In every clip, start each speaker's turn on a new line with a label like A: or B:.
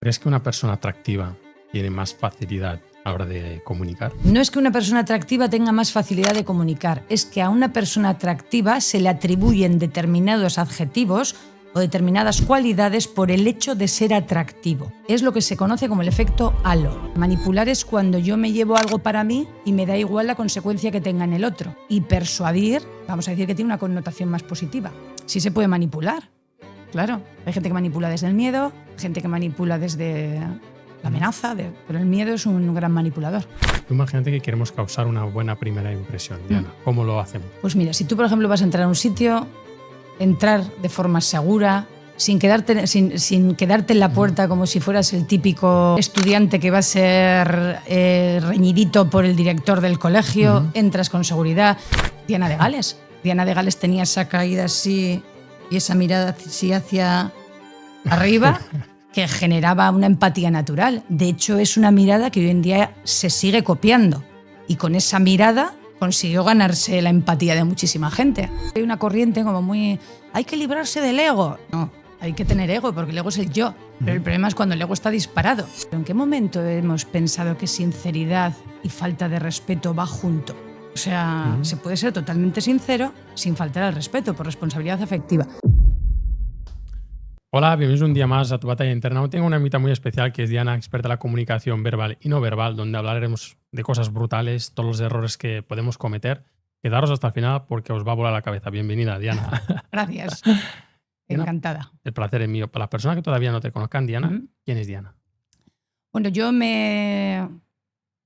A: ¿Crees que una persona atractiva tiene más facilidad a la hora de comunicar?
B: No es que una persona atractiva tenga más facilidad de comunicar, es que a una persona atractiva se le atribuyen determinados adjetivos o determinadas cualidades por el hecho de ser atractivo. Es lo que se conoce como el efecto halo. Manipular es cuando yo me llevo algo para mí y me da igual la consecuencia que tenga en el otro. Y persuadir, vamos a decir que tiene una connotación más positiva. Sí se puede manipular, claro. Hay gente que manipula desde el miedo, gente que manipula desde la amenaza, pero el miedo es un gran manipulador.
A: Tú imagínate que queremos causar una buena primera impresión, Diana. ¿Cómo lo hacemos?
B: Pues mira, si tú, por ejemplo, vas a entrar a un sitio, entrar de forma segura, sin quedarte en la puerta como si fueras el típico estudiante que va a ser reñidito por el director del colegio, entras con seguridad. Diana de Gales. Diana de Gales tenía esa caída así y esa mirada así hacia arriba que generaba una empatía natural. De hecho, es una mirada que hoy en día se sigue copiando y con esa mirada consiguió ganarse la empatía de muchísima gente. Hay una corriente como muy... hay que librarse del ego. No, hay que tener ego porque el ego es el yo. Pero el problema es cuando el ego está disparado. ¿En qué momento hemos pensado que sinceridad y falta de respeto va junto? O sea, se puede ser totalmente sincero sin faltar al respeto por responsabilidad afectiva.
A: Hola, bienvenidos un día más a tu batalla interna. Hoy tengo una invitada muy especial que es Diana, experta en la comunicación verbal y no verbal, donde hablaremos de cosas brutales, todos los errores que podemos cometer. Quedaros hasta el final porque os va a volar la cabeza. Bienvenida, Diana.
B: Gracias.
A: Diana,
B: encantada.
A: El placer es mío. Para las personas que todavía no te conozcan, Diana, ¿quién es Diana?
B: Bueno, yo me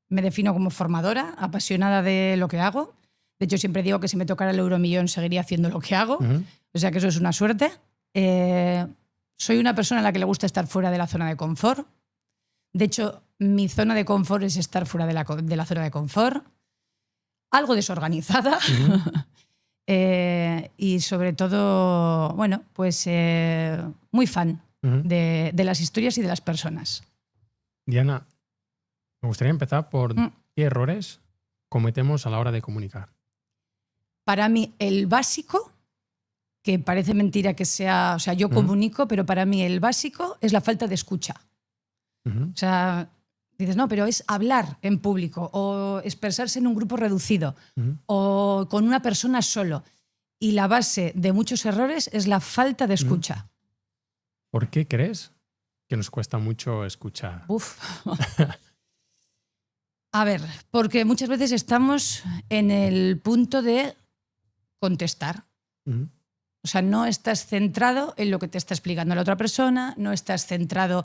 B: defino como formadora, apasionada de lo que hago. De hecho, siempre digo que si me tocara el euromillón seguiría haciendo lo que hago. O sea que eso es una suerte. Soy una persona a la que le gusta estar fuera de la zona de confort. De hecho, mi zona de confort es estar fuera de la zona de confort. Algo desorganizada. Y sobre todo, bueno, pues muy fan de las historias y de las personas.
A: Diana, me gustaría empezar por qué errores cometemos a la hora de comunicar.
B: Para mí, el básico, que parece mentira que sea... O sea, yo comunico, pero para mí el básico es la falta de escucha. O sea, dices, no, pero es hablar en público o expresarse en un grupo reducido o con una persona solo. Y la base de muchos errores es la falta de escucha.
A: ¿Por qué crees que nos cuesta mucho escuchar?
B: A ver, porque muchas veces estamos en el punto de contestar. O sea, no estás centrado en lo que te está explicando la otra persona, no estás centrado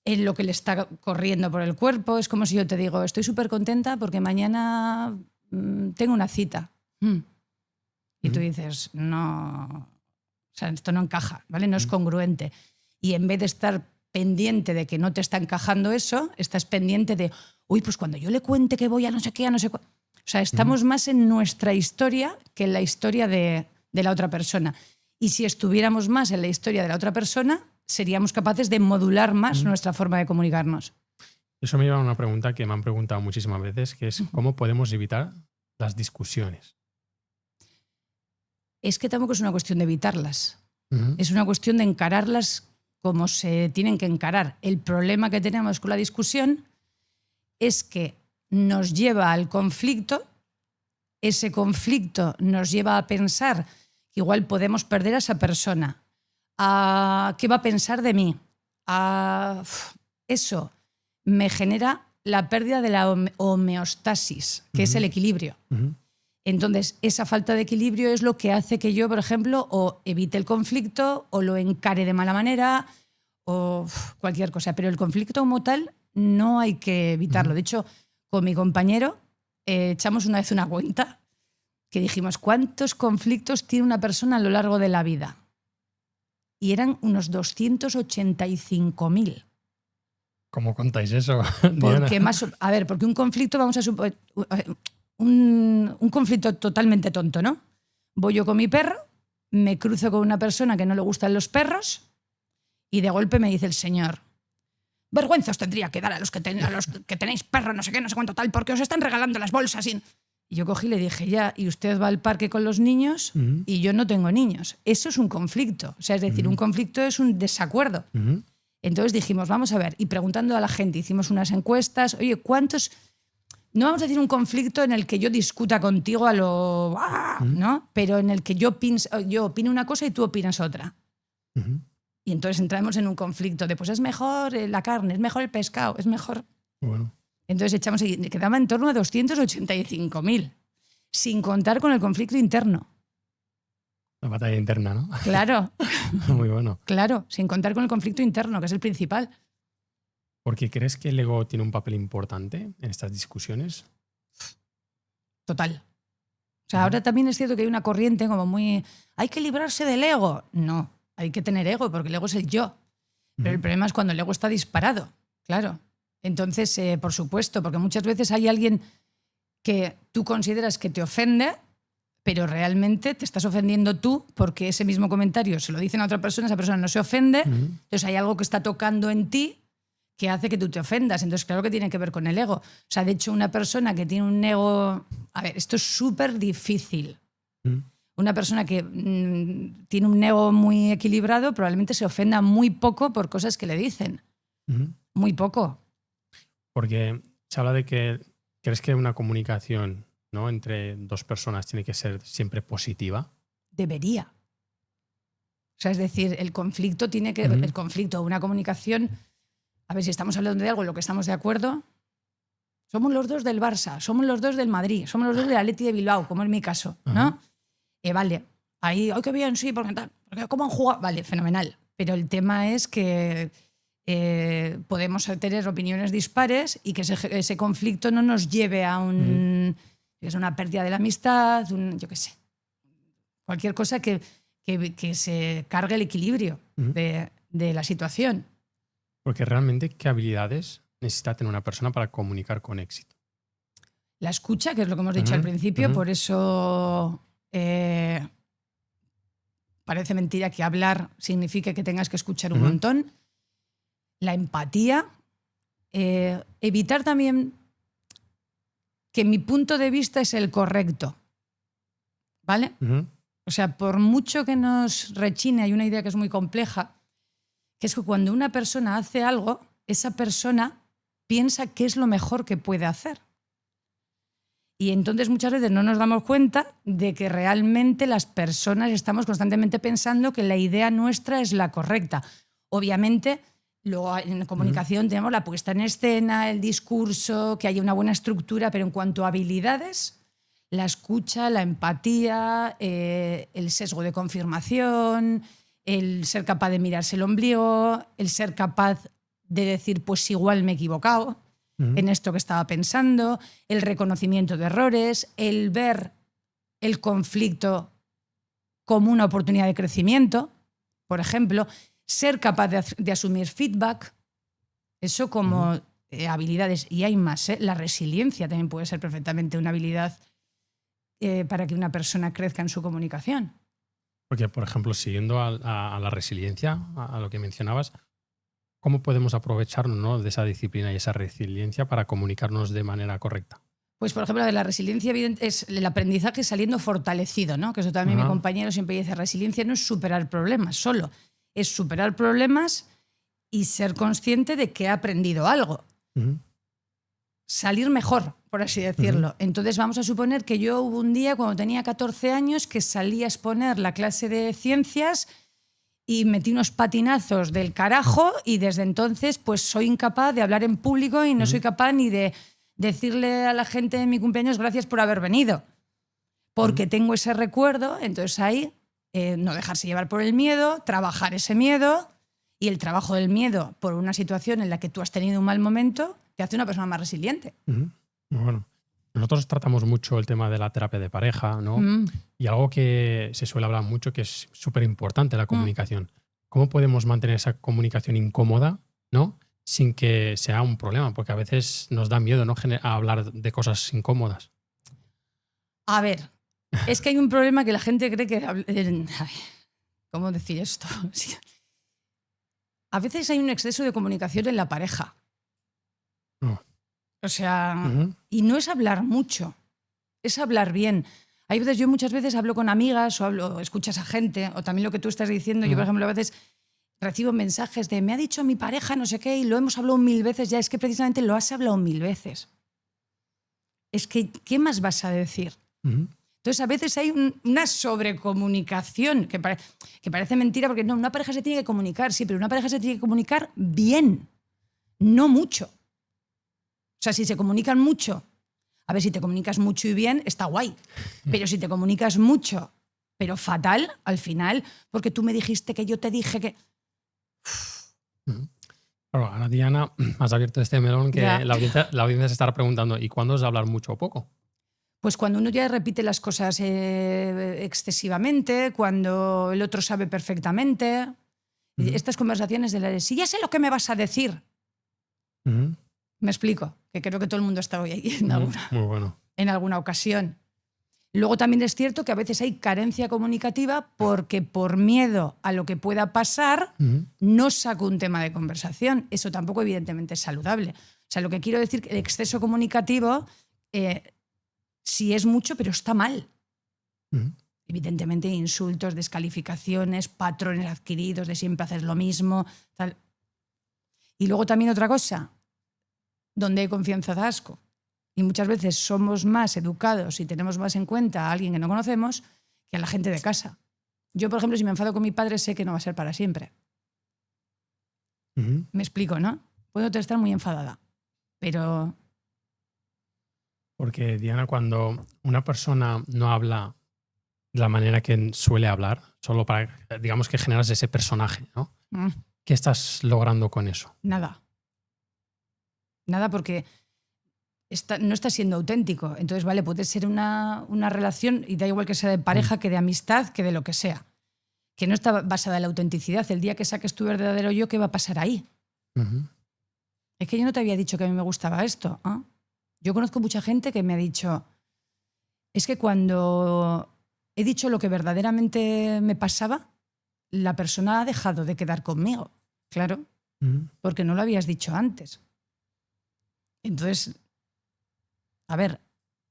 B: en lo que le está corriendo por el cuerpo. Es como si yo te digo, estoy súper contenta porque mañana tengo una cita. Y tú dices, no, o sea, esto no encaja, ¿vale? No es congruente. Y en vez de estar pendiente de que no te está encajando eso, estás pendiente de, uy, pues cuando yo le cuente que voy a no sé qué, a no sé cuál. O sea, estamos más en nuestra historia que en la historia de la otra persona. Y si estuviéramos más en la historia de la otra persona, seríamos capaces de modular más nuestra forma de comunicarnos.
A: Eso me lleva a una pregunta que me han preguntado muchísimas veces, que es ¿cómo podemos evitar las discusiones?
B: Es que tampoco es una cuestión de evitarlas. Es una cuestión de encararlas como se tienen que encarar. El problema que tenemos con la discusión es que nos lleva al conflicto. Ese conflicto nos lleva a pensar que igual podemos perder a esa persona. ¿Qué va a pensar de mí? Eso me genera la pérdida de la homeostasis, que es el equilibrio. Entonces, esa falta de equilibrio es lo que hace que yo, por ejemplo, o evite el conflicto o lo encare de mala manera o cualquier cosa. Pero el conflicto como tal no hay que evitarlo. De hecho, con mi compañero echamos una vez una cuenta que dijimos, ¿cuántos conflictos tiene una persona a lo largo de la vida? Y eran unos 285.000.
A: ¿Cómo contáis eso,
B: Porque porque un conflicto, vamos a suponer, un conflicto totalmente tonto, ¿no? Voy yo con mi perro, me cruzo con una persona que no le gustan los perros y de golpe me dice el señor, vergüenza os tendría que dar a los que tenéis perro, no sé qué, no sé cuánto tal, porque os están regalando las bolsas. Y yo cogí y le dije, ya, y usted va al parque con los niños y yo no tengo niños. Eso es un conflicto. O sea, es decir, un conflicto es un desacuerdo. Entonces dijimos, vamos a ver, y preguntando a la gente, hicimos unas encuestas, oye, ¿cuántos? No vamos a decir un conflicto en el que yo discuta contigo a lo... ¿no? Pero en el que yo opino una cosa y tú opinas otra. Y entonces entramos en un conflicto de, pues es mejor la carne, es mejor el pescado, es mejor...
A: Bueno.
B: Entonces quedaba en torno a 285.000, sin contar con el conflicto interno.
A: La batalla interna, ¿no?
B: Claro.
A: Muy bueno.
B: Claro, sin contar con el conflicto interno, que es el principal.
A: ¿Por qué crees que el ego tiene un papel importante en estas discusiones?
B: Total. O sea, ahora también es cierto que hay una corriente como muy... Hay que librarse del ego. No, hay que tener ego, porque el ego es el yo. Pero el problema es cuando el ego está disparado, claro. Entonces, por supuesto, porque muchas veces hay alguien que tú consideras que te ofende, pero realmente te estás ofendiendo tú porque ese mismo comentario se lo dicen a otra persona, esa persona no se ofende, entonces hay algo que está tocando en ti que hace que tú te ofendas. Entonces, claro que tiene que ver con el ego. O sea, de hecho, una persona que tiene un ego... A ver, esto es súper difícil. Una persona que tiene un ego muy equilibrado probablemente se ofenda muy poco por cosas que le dicen. Muy poco.
A: Porque se habla de que crees que una comunicación, ¿no?, entre dos personas tiene que ser siempre positiva.
B: Debería. O sea, es decir, el conflicto tiene que... El conflicto, una comunicación... A ver, si estamos hablando de algo en lo que estamos de acuerdo, somos los dos del Barça, somos los dos del Madrid, somos los dos del Atleti de Bilbao, como en mi caso, ¿no? Vale, ahí, ¡ay, qué bien! Sí, porque tal, porque ¿cómo han jugado? Vale, fenomenal. Pero el tema es que podemos tener opiniones dispares y que ese conflicto no nos lleve a es una pérdida de la amistad, yo qué sé, cualquier cosa que se cargue el equilibrio de la situación.
A: Porque realmente, ¿qué habilidades necesita tener una persona para comunicar con éxito?
B: La escucha, que es lo que hemos dicho al principio, por eso parece mentira que hablar signifique que tengas que escuchar un montón. La empatía, evitar también que mi punto de vista es el correcto, ¿vale? O sea, por mucho que nos rechine, hay una idea que es muy compleja, que es que cuando una persona hace algo, esa persona piensa qué es lo mejor que puede hacer. Y entonces muchas veces no nos damos cuenta de que realmente las personas estamos constantemente pensando que la idea nuestra es la correcta. Obviamente, luego en la comunicación tenemos la puesta en escena, el discurso, que haya una buena estructura, pero en cuanto a habilidades, la escucha, la empatía, el sesgo de confirmación, el ser capaz de mirarse el ombligo, el ser capaz de decir, pues igual me he equivocado en esto que estaba pensando, el reconocimiento de errores, el ver el conflicto como una oportunidad de crecimiento, por ejemplo, ser capaz de asumir feedback, eso como habilidades. Y hay más, la resiliencia también puede ser perfectamente una habilidad para que una persona crezca en su comunicación.
A: Porque, por ejemplo, siguiendo a la resiliencia, a lo que mencionabas, ¿cómo podemos aprovecharnos, ¿no?, de esa disciplina y esa resiliencia para comunicarnos de manera correcta?
B: Pues, por ejemplo, de la resiliencia es el aprendizaje saliendo fortalecido, ¿no? Que eso también mi compañero siempre dice, resiliencia no es superar problemas solo, es superar problemas y ser consciente de que he aprendido algo. Salir mejor, por así decirlo. Entonces vamos a suponer que yo hubo un día cuando tenía 14 años que salí a exponer la clase de ciencias y metí unos patinazos del carajo y desde entonces pues soy incapaz de hablar en público y no soy capaz ni de decirle a la gente en mi cumpleaños gracias por haber venido. Porque tengo ese recuerdo, entonces ahí no dejarse llevar por el miedo, trabajar ese miedo y el trabajo del miedo por una situación en la que tú has tenido un mal momento te hace una persona más resiliente.
A: Bueno, nosotros tratamos mucho el tema de la terapia de pareja, ¿no? Y algo que se suele hablar mucho, que es súper importante, la comunicación. ¿Cómo podemos mantener esa comunicación incómoda, ¿no?, sin que sea un problema? Porque a veces nos da miedo, ¿no?, a hablar de cosas incómodas.
B: A ver, es que hay un problema que la gente cree que... ¿Cómo decir esto? A veces hay un exceso de comunicación en la pareja. O sea, y no es hablar mucho, es hablar bien. Hay veces, yo muchas veces hablo con amigas o escuchas a gente, o también lo que tú estás diciendo, yo por ejemplo a veces recibo mensajes de me ha dicho mi pareja no sé qué y lo hemos hablado 1000 veces, ya es que precisamente lo has hablado 1000 veces. Es que, ¿qué más vas a decir? Entonces, a veces hay una sobrecomunicación que parece mentira porque no, una pareja se tiene que comunicar, sí, pero una pareja se tiene que comunicar bien, no mucho. O sea, si se comunican mucho, a ver, si te comunicas mucho y bien, está guay. Pero si te comunicas mucho, pero fatal, al final, porque tú me dijiste que yo te dije que...
A: Claro, ahora Diana, has abierto este melón que
B: Ya.
A: la audiencia se estará preguntando, ¿y cuándo es hablar mucho o poco?
B: Pues cuando uno ya repite las cosas excesivamente, cuando el otro sabe perfectamente. Estas conversaciones de la de, si ya sé lo que me vas a decir. Me explico, que creo que todo el mundo está hoy ahí
A: Muy bueno.
B: en alguna ocasión. Luego también es cierto que a veces hay carencia comunicativa porque por miedo a lo que pueda pasar no saco un tema de conversación. Eso tampoco evidentemente es saludable. O sea, lo que quiero decir, que el exceso comunicativo sí es mucho, pero está mal. Evidentemente insultos, descalificaciones, patrones adquiridos de siempre hacer lo mismo. Tal. Y luego también otra cosa, donde hay confianza da asco. Y muchas veces somos más educados y tenemos más en cuenta a alguien que no conocemos que a la gente de casa. Yo, por ejemplo, si me enfado con mi padre, sé que no va a ser para siempre. Me explico, ¿no? Puedo estar muy enfadada, pero...
A: Porque, Diana, cuando una persona no habla de la manera que suele hablar, solo para, digamos, que generas ese personaje, ¿no? ¿Qué estás logrando con eso?
B: Nada. Nada, porque no está siendo auténtico. Entonces, vale, puede ser una relación, y da igual que sea de pareja, que de amistad, que de lo que sea, que no está basada en la autenticidad. El día que saques tu verdadero yo, ¿qué va a pasar ahí? Es que yo no te había dicho que a mí me gustaba esto. ¿Eh? Yo conozco mucha gente que me ha dicho, es que cuando he dicho lo que verdaderamente me pasaba, la persona ha dejado de quedar conmigo. Claro, porque no lo habías dicho antes. Entonces, a ver,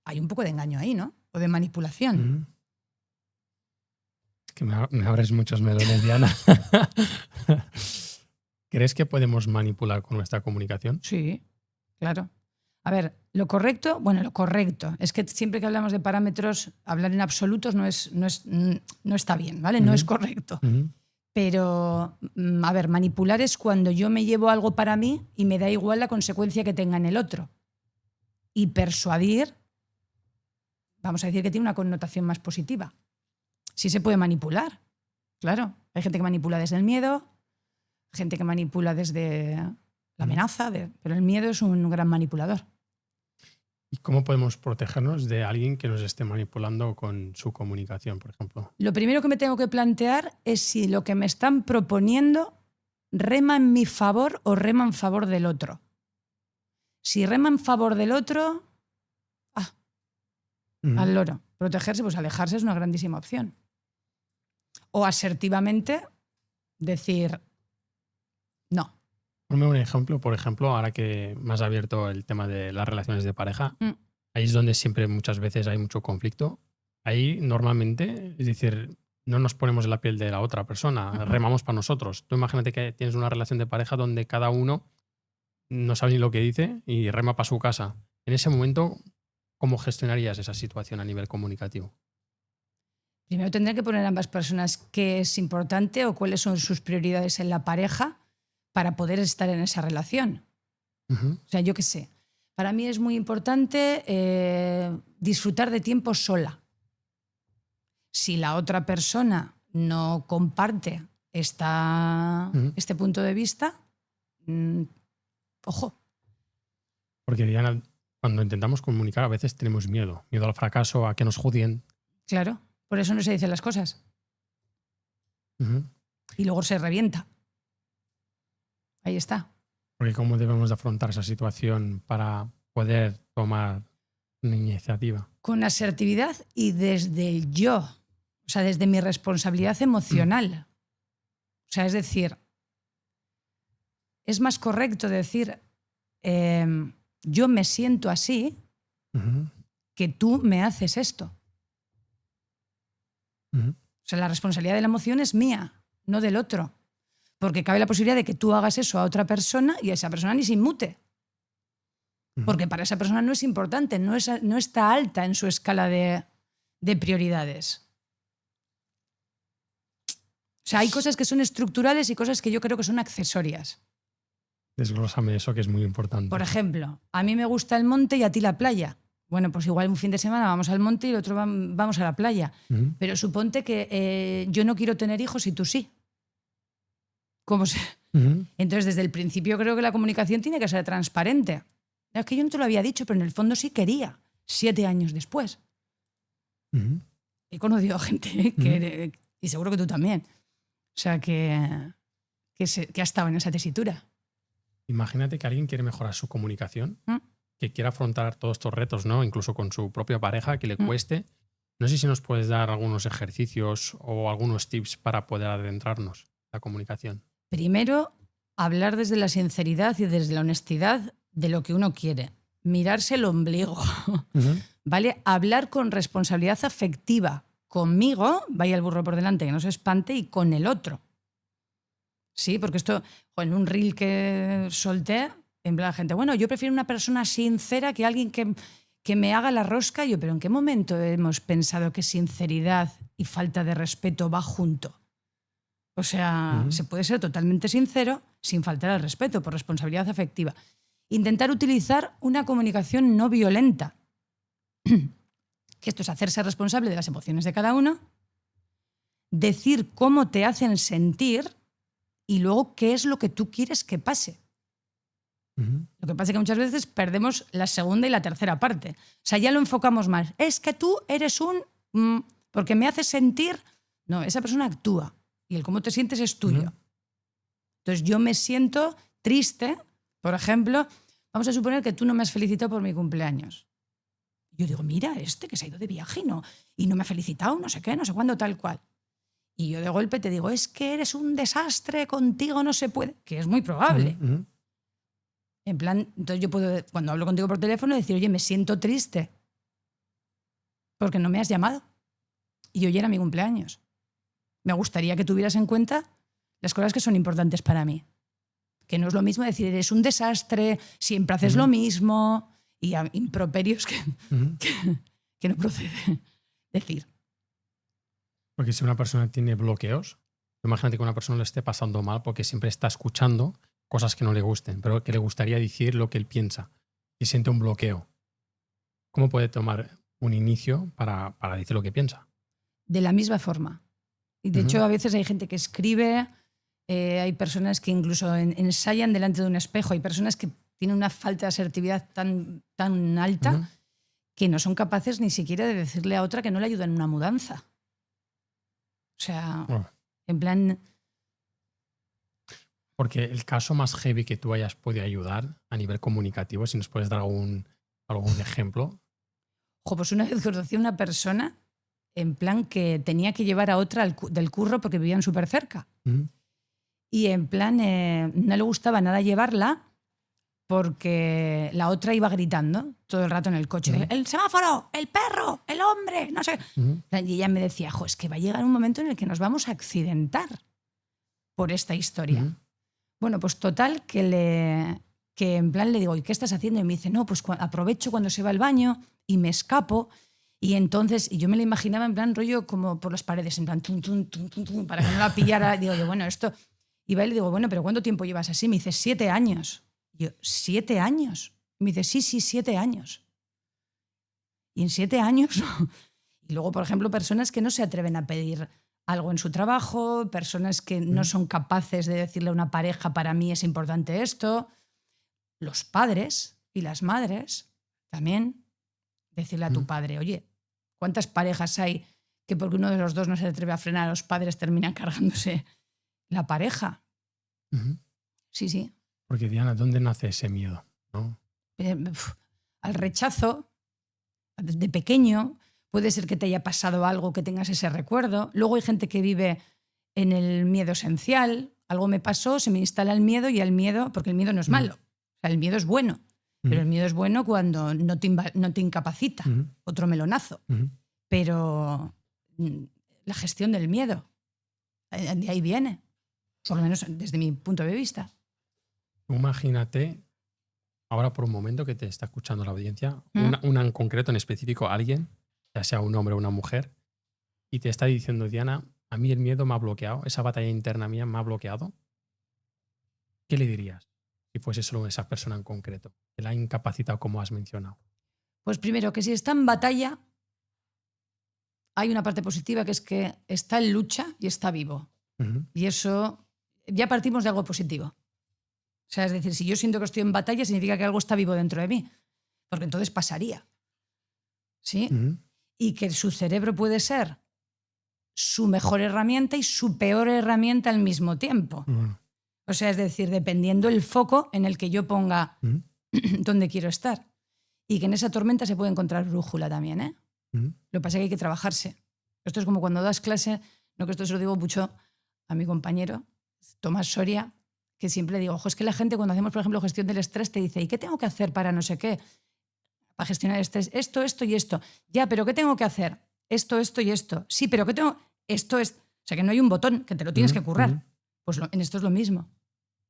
B: hay un poco de engaño ahí, ¿no? O de manipulación.
A: Es que me abres muchos melones, Diana. ¿Crees que podemos manipular con nuestra comunicación?
B: Sí, claro. A ver, lo correcto es que siempre que hablamos de parámetros, hablar en absolutos no está bien, ¿vale? No es correcto. Pero, a ver, manipular es cuando yo me llevo algo para mí y me da igual la consecuencia que tenga en el otro. Y persuadir, vamos a decir que tiene una connotación más positiva. Sí se puede manipular, claro. Hay gente que manipula desde el miedo, gente que manipula desde la amenaza, pero el miedo es un gran manipulador.
A: ¿Y cómo podemos protegernos de alguien que nos esté manipulando con su comunicación, por ejemplo?
B: Lo primero que me tengo que plantear es si lo que me están proponiendo rema en mi favor o rema en favor del otro. Si rema en favor del otro, al loro. Protegerse, pues alejarse es una grandísima opción. O asertivamente decir no.
A: Ponme un ejemplo, por ejemplo, ahora que me has abierto el tema de las relaciones de pareja, ahí es donde siempre muchas veces hay mucho conflicto. Ahí normalmente, es decir, no nos ponemos en la piel de la otra persona, remamos para nosotros. Tú imagínate que tienes una relación de pareja donde cada uno no sabe ni lo que dice y rema para su casa. En ese momento, ¿cómo gestionarías esa situación a nivel comunicativo?
B: Primero tendré que poner a ambas personas qué es importante o cuáles son sus prioridades en la pareja para poder estar en esa relación. O sea, yo qué sé. Para mí es muy importante disfrutar de tiempo sola. Si la otra persona no comparte este punto de vista, ojo.
A: Porque, Diana, cuando intentamos comunicar a veces tenemos miedo al fracaso, a que nos juzguen.
B: Claro, por eso no se dicen las cosas. Y luego se revienta. Ahí está.
A: Porque ¿cómo debemos de afrontar esa situación para poder tomar una iniciativa?
B: Con asertividad y desde el yo. O sea, desde mi responsabilidad emocional. O sea, es decir, es más correcto decir yo me siento así que tú me haces esto. O sea, la responsabilidad de la emoción es mía, no del otro. Porque cabe la posibilidad de que tú hagas eso a otra persona y esa persona ni se inmute. Porque para esa persona no es importante, no está alta en su escala de prioridades. O sea, hay cosas que son estructurales y cosas que yo creo que son accesorias.
A: Desglósame eso, que es muy importante.
B: Por ejemplo, a mí me gusta el monte y a ti la playa. Bueno, pues igual un fin de semana vamos al monte y el otro vamos a la playa. Pero suponte que yo no quiero tener hijos y tú sí. ¿Cómo se? Entonces, desde el principio creo que la comunicación tiene que ser transparente. Es que yo no te lo había dicho, pero en el fondo sí quería, 7 años después. He conocido gente que, y seguro que tú también, o sea, que ha estado en esa tesitura.
A: Imagínate que alguien quiere mejorar su comunicación, que quiera afrontar todos estos retos, ¿no? Incluso con su propia pareja, que le cueste. No sé si nos puedes dar algunos ejercicios o algunos tips para poder adentrarnos en la comunicación.
B: Primero, hablar desde la sinceridad y desde la honestidad de lo que uno quiere. Mirarse el ombligo, ¿vale? Hablar con responsabilidad afectiva. Conmigo, vaya el burro por delante, que no se espante, y con el otro. Sí, porque esto, en un reel que solté, en plan, la gente, bueno, yo prefiero una persona sincera que alguien que me haga la rosca. Yo, pero ¿en qué momento hemos pensado que sinceridad y falta de respeto va junto? O sea, se puede ser totalmente sincero sin faltar al respeto, por responsabilidad afectiva. Intentar utilizar una comunicación no violenta. Que esto es hacerse responsable de las emociones de cada uno, decir cómo te hacen sentir y luego qué es lo que tú quieres que pase. Lo que pasa es que muchas veces perdemos la segunda y la tercera parte. O sea, ya lo enfocamos más. Es que tú eres porque me haces sentir... No, esa persona actúa y el cómo te sientes es tuyo. Entonces yo me siento triste, por ejemplo, vamos a suponer que tú no me has felicitado por mi cumpleaños. Yo digo, mira, que se ha ido de viaje y no me ha felicitado, no sé qué, no sé cuándo, tal cual. Y yo de golpe te digo, es que eres un desastre, contigo no se puede, que es muy probable. En plan, entonces yo puedo, cuando hablo contigo por teléfono, decir, oye, me siento triste porque no me has llamado. Y hoy era mi cumpleaños. Me gustaría que tuvieras en cuenta las cosas que son importantes para mí. Que no es lo mismo decir, eres un desastre, siempre haces lo mismo, y improperios que no procede decir.
A: Porque si una persona tiene bloqueos, imagínate que una persona le esté pasando mal porque siempre está escuchando cosas que no le gusten, pero que le gustaría decir lo que él piensa y siente un bloqueo. ¿Cómo puede tomar un inicio para decir lo que piensa?
B: De la misma forma. Y de hecho, a veces hay gente que escribe, hay personas que incluso ensayan delante de un espejo, hay personas que tienen una falta de asertividad tan alta que no son capaces ni siquiera de decirle a otra que no le ayuda en una mudanza. O sea, en plan...
A: Porque el caso más heavy que tú hayas podido ayudar a nivel comunicativo, si nos puedes dar algún ejemplo.
B: Pues una vez conocí a una persona en plan que tenía que llevar a otra del curro porque vivían súper cerca. Y en plan no le gustaba nada llevarla porque la otra iba gritando todo el rato en el coche. El semáforo, el perro, el hombre, no sé. Y ella me decía, es que va a llegar un momento en el que nos vamos a accidentar por esta historia. Bueno, pues total que en plan le digo, ¿y qué estás haciendo? Y me dice, no, pues aprovecho cuando se va al baño y me escapo. Y entonces, y yo me la imaginaba en plan rollo como por las paredes, en plan tum, tum, tum, tum, tum, para que no la pillara. Digo yo, bueno, esto... Y va y le digo, bueno, ¿pero cuánto tiempo llevas así? Me dice, 7 años. Y yo, ¿7 años? Y me dice, sí, 7 años. Y en 7 años... Y luego, por ejemplo, personas que no se atreven a pedir algo en su trabajo, personas que no son capaces de decirle a una pareja, para mí es importante esto. Los padres y las madres también. Decirle a tu padre, oye, ¿cuántas parejas hay que porque uno de los dos no se atreve a frenar, los padres terminan cargándose la pareja? Sí.
A: Porque, Diana, ¿dónde nace ese miedo? ¿No?
B: Al rechazo, desde pequeño, puede ser que te haya pasado algo, que tengas ese recuerdo. Luego hay gente que vive en el miedo esencial. Algo me pasó, se me instala el miedo y el miedo, porque el miedo no es malo, o sea, el miedo es bueno. Pero el miedo es bueno cuando no te incapacita, otro melonazo. Pero la gestión del miedo, de ahí viene. por lo menos desde mi punto de vista.
A: Imagínate, ahora por un momento que te está escuchando la audiencia,
B: ¿Mm?
A: una en concreto, en específico, alguien, ya sea un hombre o una mujer, y te está diciendo, Diana, a mí el miedo me ha bloqueado, esa batalla interna mía me ha bloqueado. ¿Qué le dirías si fuese solo esa persona en concreto? Que la ha incapacitado, como has mencionado.
B: Pues primero, que si está en batalla, hay una parte positiva, que es que está en lucha y está vivo.
A: Ujú,
B: Y eso, ya partimos de algo positivo. O sea, es decir, si yo siento que estoy en batalla, significa que algo está vivo dentro de mí, porque entonces pasaría. ¿Sí?
A: ujú,
B: Y que su cerebro puede ser su mejor herramienta y su peor herramienta al mismo tiempo.
A: ujú,
B: O sea, es decir, dependiendo el foco en el que yo ponga
A: ujú,
B: dónde quiero estar. Y que en esa tormenta se puede encontrar brújula también, ¿eh?
A: ujú.
B: Lo que pasa es que hay que trabajarse. Esto es como cuando das clase, no, que esto se lo digo mucho a mi compañero, Tomás Soria, que siempre le digo, ojo, es que la gente cuando hacemos, por ejemplo, gestión del estrés, te dice, ¿y qué tengo que hacer para no sé qué? Para gestionar el estrés, esto, esto y esto. Ya, pero ¿qué tengo que hacer? Esto, esto y esto. Sí, pero ¿qué tengo? Esto es... O sea, que no hay un botón, que te lo tienes que currar. Pues en esto es lo mismo.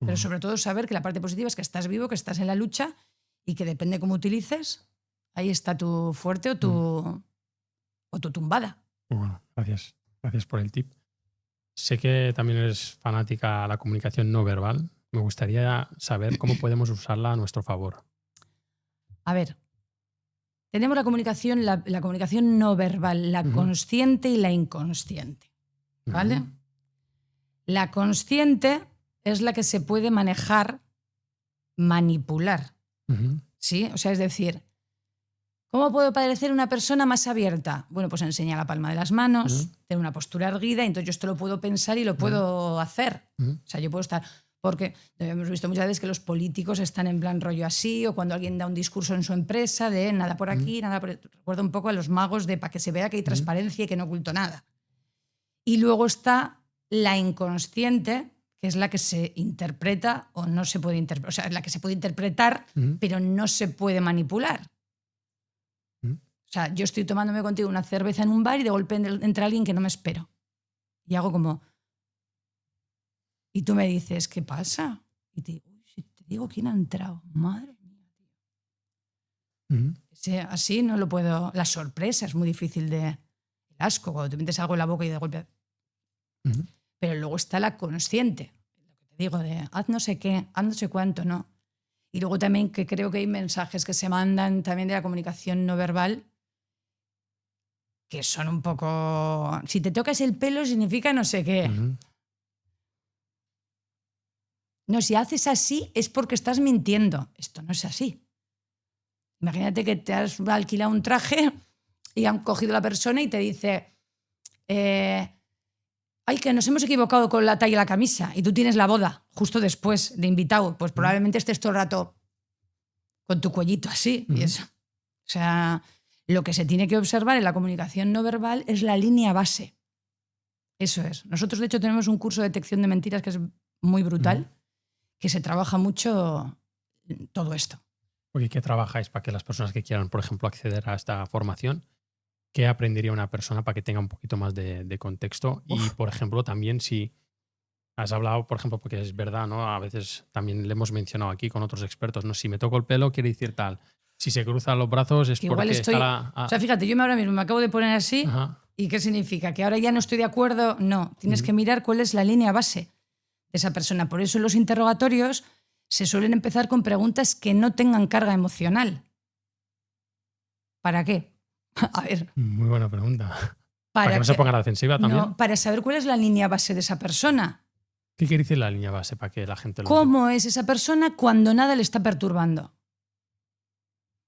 B: Pero sobre todo saber que la parte positiva es que estás vivo, que estás en la lucha y que depende cómo utilices, ahí está tu fuerte o tu tumbada.
A: Bueno, gracias. Gracias por el tip. Sé que también eres fanática a la comunicación no verbal. Me gustaría saber cómo podemos usarla a nuestro favor.
B: A ver, tenemos la comunicación no verbal, la
A: Ujú,
B: consciente y la inconsciente. ¿Vale?
A: ujú,
B: La consciente es la que se puede manejar, manipular.
A: ujú,
B: ¿Sí? O sea, es decir, ¿cómo puedo parecer una persona más abierta? Bueno, pues enseña la palma de las manos,
A: ujú,
B: tener una postura erguida, y entonces yo esto lo puedo pensar y lo puedo hacer.
A: ujú,
B: O sea, yo puedo estar... Porque hemos visto muchas veces que los políticos están en plan rollo así, o cuando alguien da un discurso en su empresa de nada por
A: ujú,
B: aquí, nada por... Recuerdo un poco a los magos de para que se vea que hay
A: ujú,
B: transparencia y que no oculto nada. Y luego está la inconsciente, que es la que se interpreta o no se puede interpretar. O sea, la que se puede interpretar,
A: ujú,
B: pero no se puede manipular.
A: ujú.
B: O sea, yo estoy tomándome contigo una cerveza en un bar y de golpe entra alguien que no me espero. Y hago como... Y tú me dices, ¿qué pasa? Y te digo, uy, si te digo quién ha entrado, madre mía.
A: Ujú,
B: Así no lo puedo... La sorpresa es muy difícil de... El asco, cuando te metes algo en la boca y de golpe...
A: ujú.
B: Pero luego está la consciente, lo que te digo, de haz no sé qué, haz no sé cuánto, ¿no? Y luego también que creo que hay mensajes que se mandan también de la comunicación no verbal que son un poco... Si te tocas el pelo significa no sé qué.
A: Ujú,
B: No, si haces así es porque estás mintiendo. Esto no es así. Imagínate que te has alquilado un traje y han cogido la persona y te dice, ay, que nos hemos equivocado con la talla de la camisa y tú tienes la boda justo después de invitado, pues
A: ujú,
B: probablemente estés todo el rato con tu cuellito así y
A: ujú,
B: eso. O sea, lo que se tiene que observar en la comunicación no verbal es la línea base. Eso es. Nosotros, de hecho, tenemos un curso de detección de mentiras que es muy
A: ujú.
B: brutal, que se trabaja mucho todo esto.
A: Porque ¿qué trabajáis para que las personas que quieran, por ejemplo, acceder a esta formación, qué aprendería una persona para que tenga un poquito más de contexto? Y,
B: Uf,
A: por ejemplo, también si has hablado, por ejemplo, porque es verdad, ¿no? A veces también le hemos mencionado aquí con otros expertos, ¿no? Si me toco el pelo, quiere decir tal. Si se cruzan los brazos es
B: que igual
A: porque está
B: estoy...
A: la...
B: O sea, fíjate, yo ahora mismo me acabo de poner así
A: Ajá.
B: y ¿qué significa? ¿Que ahora ya no estoy de acuerdo? No, tienes
A: Ujú,
B: que mirar cuál es la línea base de esa persona. Por eso en los interrogatorios se suelen empezar con preguntas que no tengan carga emocional. ¿Para qué? A ver,
A: muy buena pregunta. Para que
B: para
A: no se ponga a
B: que...
A: la defensiva también.
B: No, para saber cuál es la línea base de esa persona.
A: ¿Qué quiere decir la línea base para que la gente lo entienda?
B: ¿Cómo es esa persona cuando nada le está perturbando?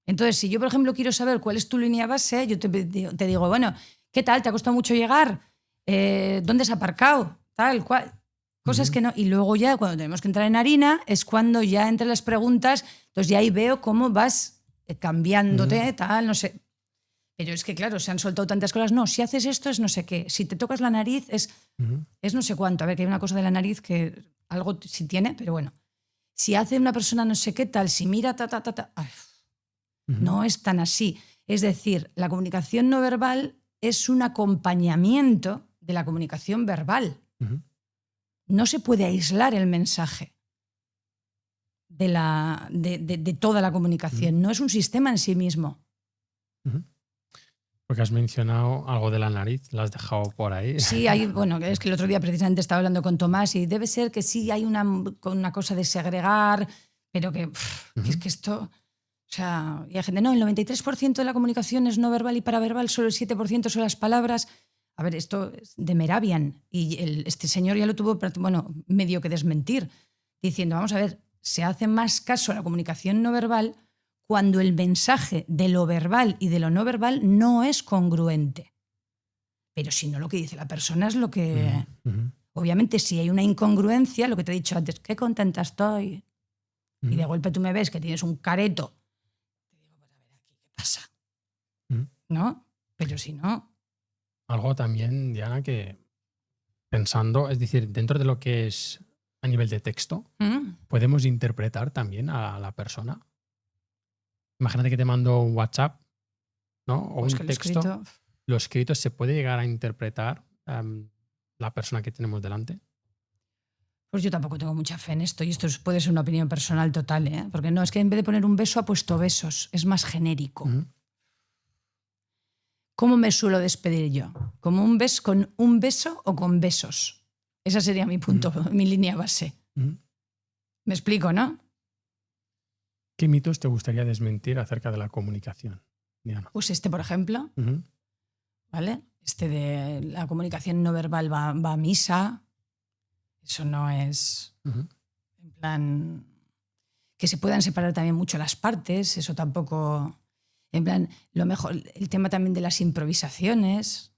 B: Entonces, si yo, por ejemplo, quiero saber cuál es tu línea base, yo te digo, bueno, ¿qué tal? ¿Te ha costado mucho llegar? ¿Dónde has aparcado? Tal, cual. Cosas
A: Ujú,
B: que no. Y luego ya, cuando tenemos que entrar en harina, es cuando ya entre las preguntas, entonces ya ahí veo cómo vas
A: ujú,
B: cambiándote, tal, no sé. Pero es que, claro, se han soltado tantas cosas. No, si haces esto es no sé qué. Si te tocas la nariz
A: ujú,
B: es no sé cuánto. A ver, que hay una cosa de la nariz que algo sí tiene, pero bueno. Si hace una persona no sé qué tal, si mira, ta, ta, ta, ta. Ay,
A: ujú,
B: no es tan así. Es decir, la comunicación no verbal es un acompañamiento de la comunicación verbal.
A: ujú.
B: no se puede aislar el mensaje de toda la comunicación. No es un sistema en sí mismo.
A: Porque has mencionado algo de la nariz, la has dejado por ahí.
B: Sí, bueno, es que el otro día precisamente estaba hablando con Tomás y debe ser que sí hay una cosa de segregar, pero que es que esto... O sea, y hay gente, no, el 93% de la comunicación es no verbal y paraverbal, solo el 7% son las palabras. A ver, esto es de Mehrabian y este señor ya lo tuvo, bueno, medio que desmentir, diciendo, vamos a ver, se hace más caso a la comunicación no verbal cuando el mensaje de lo verbal y de lo no verbal no es congruente. Pero si no, lo que dice la persona es lo que... Obviamente, si hay una incongruencia, lo que te he dicho antes, qué contenta estoy, y de golpe tú me ves que tienes un careto, te digo, pues a ver aquí, ¿qué pasa? ¿No? Pero si no...
A: Algo también, Diana, que pensando, es decir, dentro de lo que es a nivel de texto, podemos interpretar también a la persona. Imagínate que te mando un WhatsApp, ¿no? O
B: Pues
A: un
B: que
A: texto. Lo escrito se puede llegar a interpretar la persona que tenemos delante.
B: Pues yo tampoco tengo mucha fe en esto y esto puede ser una opinión personal total, ¿eh? Porque no, es que en vez de poner un beso ha puesto besos, es más genérico. ¿Cómo me suelo despedir yo? ¿Como con un beso o con besos? Esa sería mi punto, mi línea base. ¿Me explico, no?
A: ¿Qué mitos te gustaría desmentir acerca de la comunicación, Diana?
B: Pues por ejemplo, ¿vale? De la comunicación no verbal va a misa. Eso no es... En plan... Que se puedan separar también mucho las partes, eso tampoco... En plan, lo mejor, el tema también de las improvisaciones.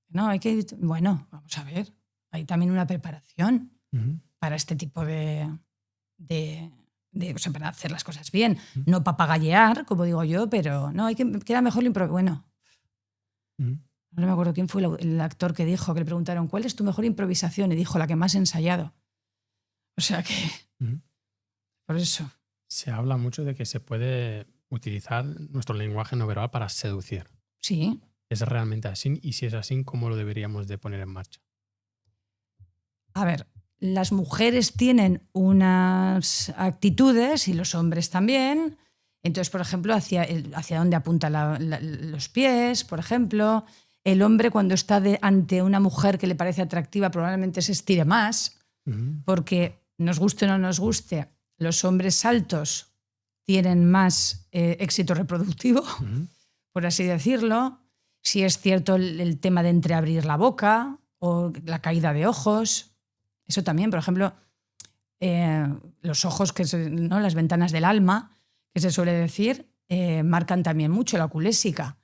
B: No, hay que... Bueno, vamos a ver. Hay también una preparación para este tipo o sea, para hacer las cosas bien. No papagallear, como digo yo, pero no, queda mejor lo improvisar. Bueno, no me acuerdo quién fue el actor que dijo, que le preguntaron, ¿cuál es tu mejor improvisación? Y dijo, la que más he ensayado. O sea que... Por eso.
A: Se habla mucho de que se puede utilizar nuestro lenguaje no verbal para seducir.
B: Sí.
A: ¿Es realmente así? Y si es así, ¿cómo lo deberíamos de poner en marcha?
B: A ver, las mujeres tienen unas actitudes y los hombres también. Entonces, por ejemplo, hacia dónde apuntan los pies, por ejemplo. El hombre, cuando está ante una mujer que le parece atractiva, probablemente se estire más, porque nos guste o no nos guste, los hombres altos tienen más éxito reproductivo, por así decirlo. Si es cierto el tema de entreabrir la boca o la caída de ojos, eso también, por ejemplo, los ojos, ¿no? Las ventanas del alma, que se suele decir, marcan también mucho la oculésica.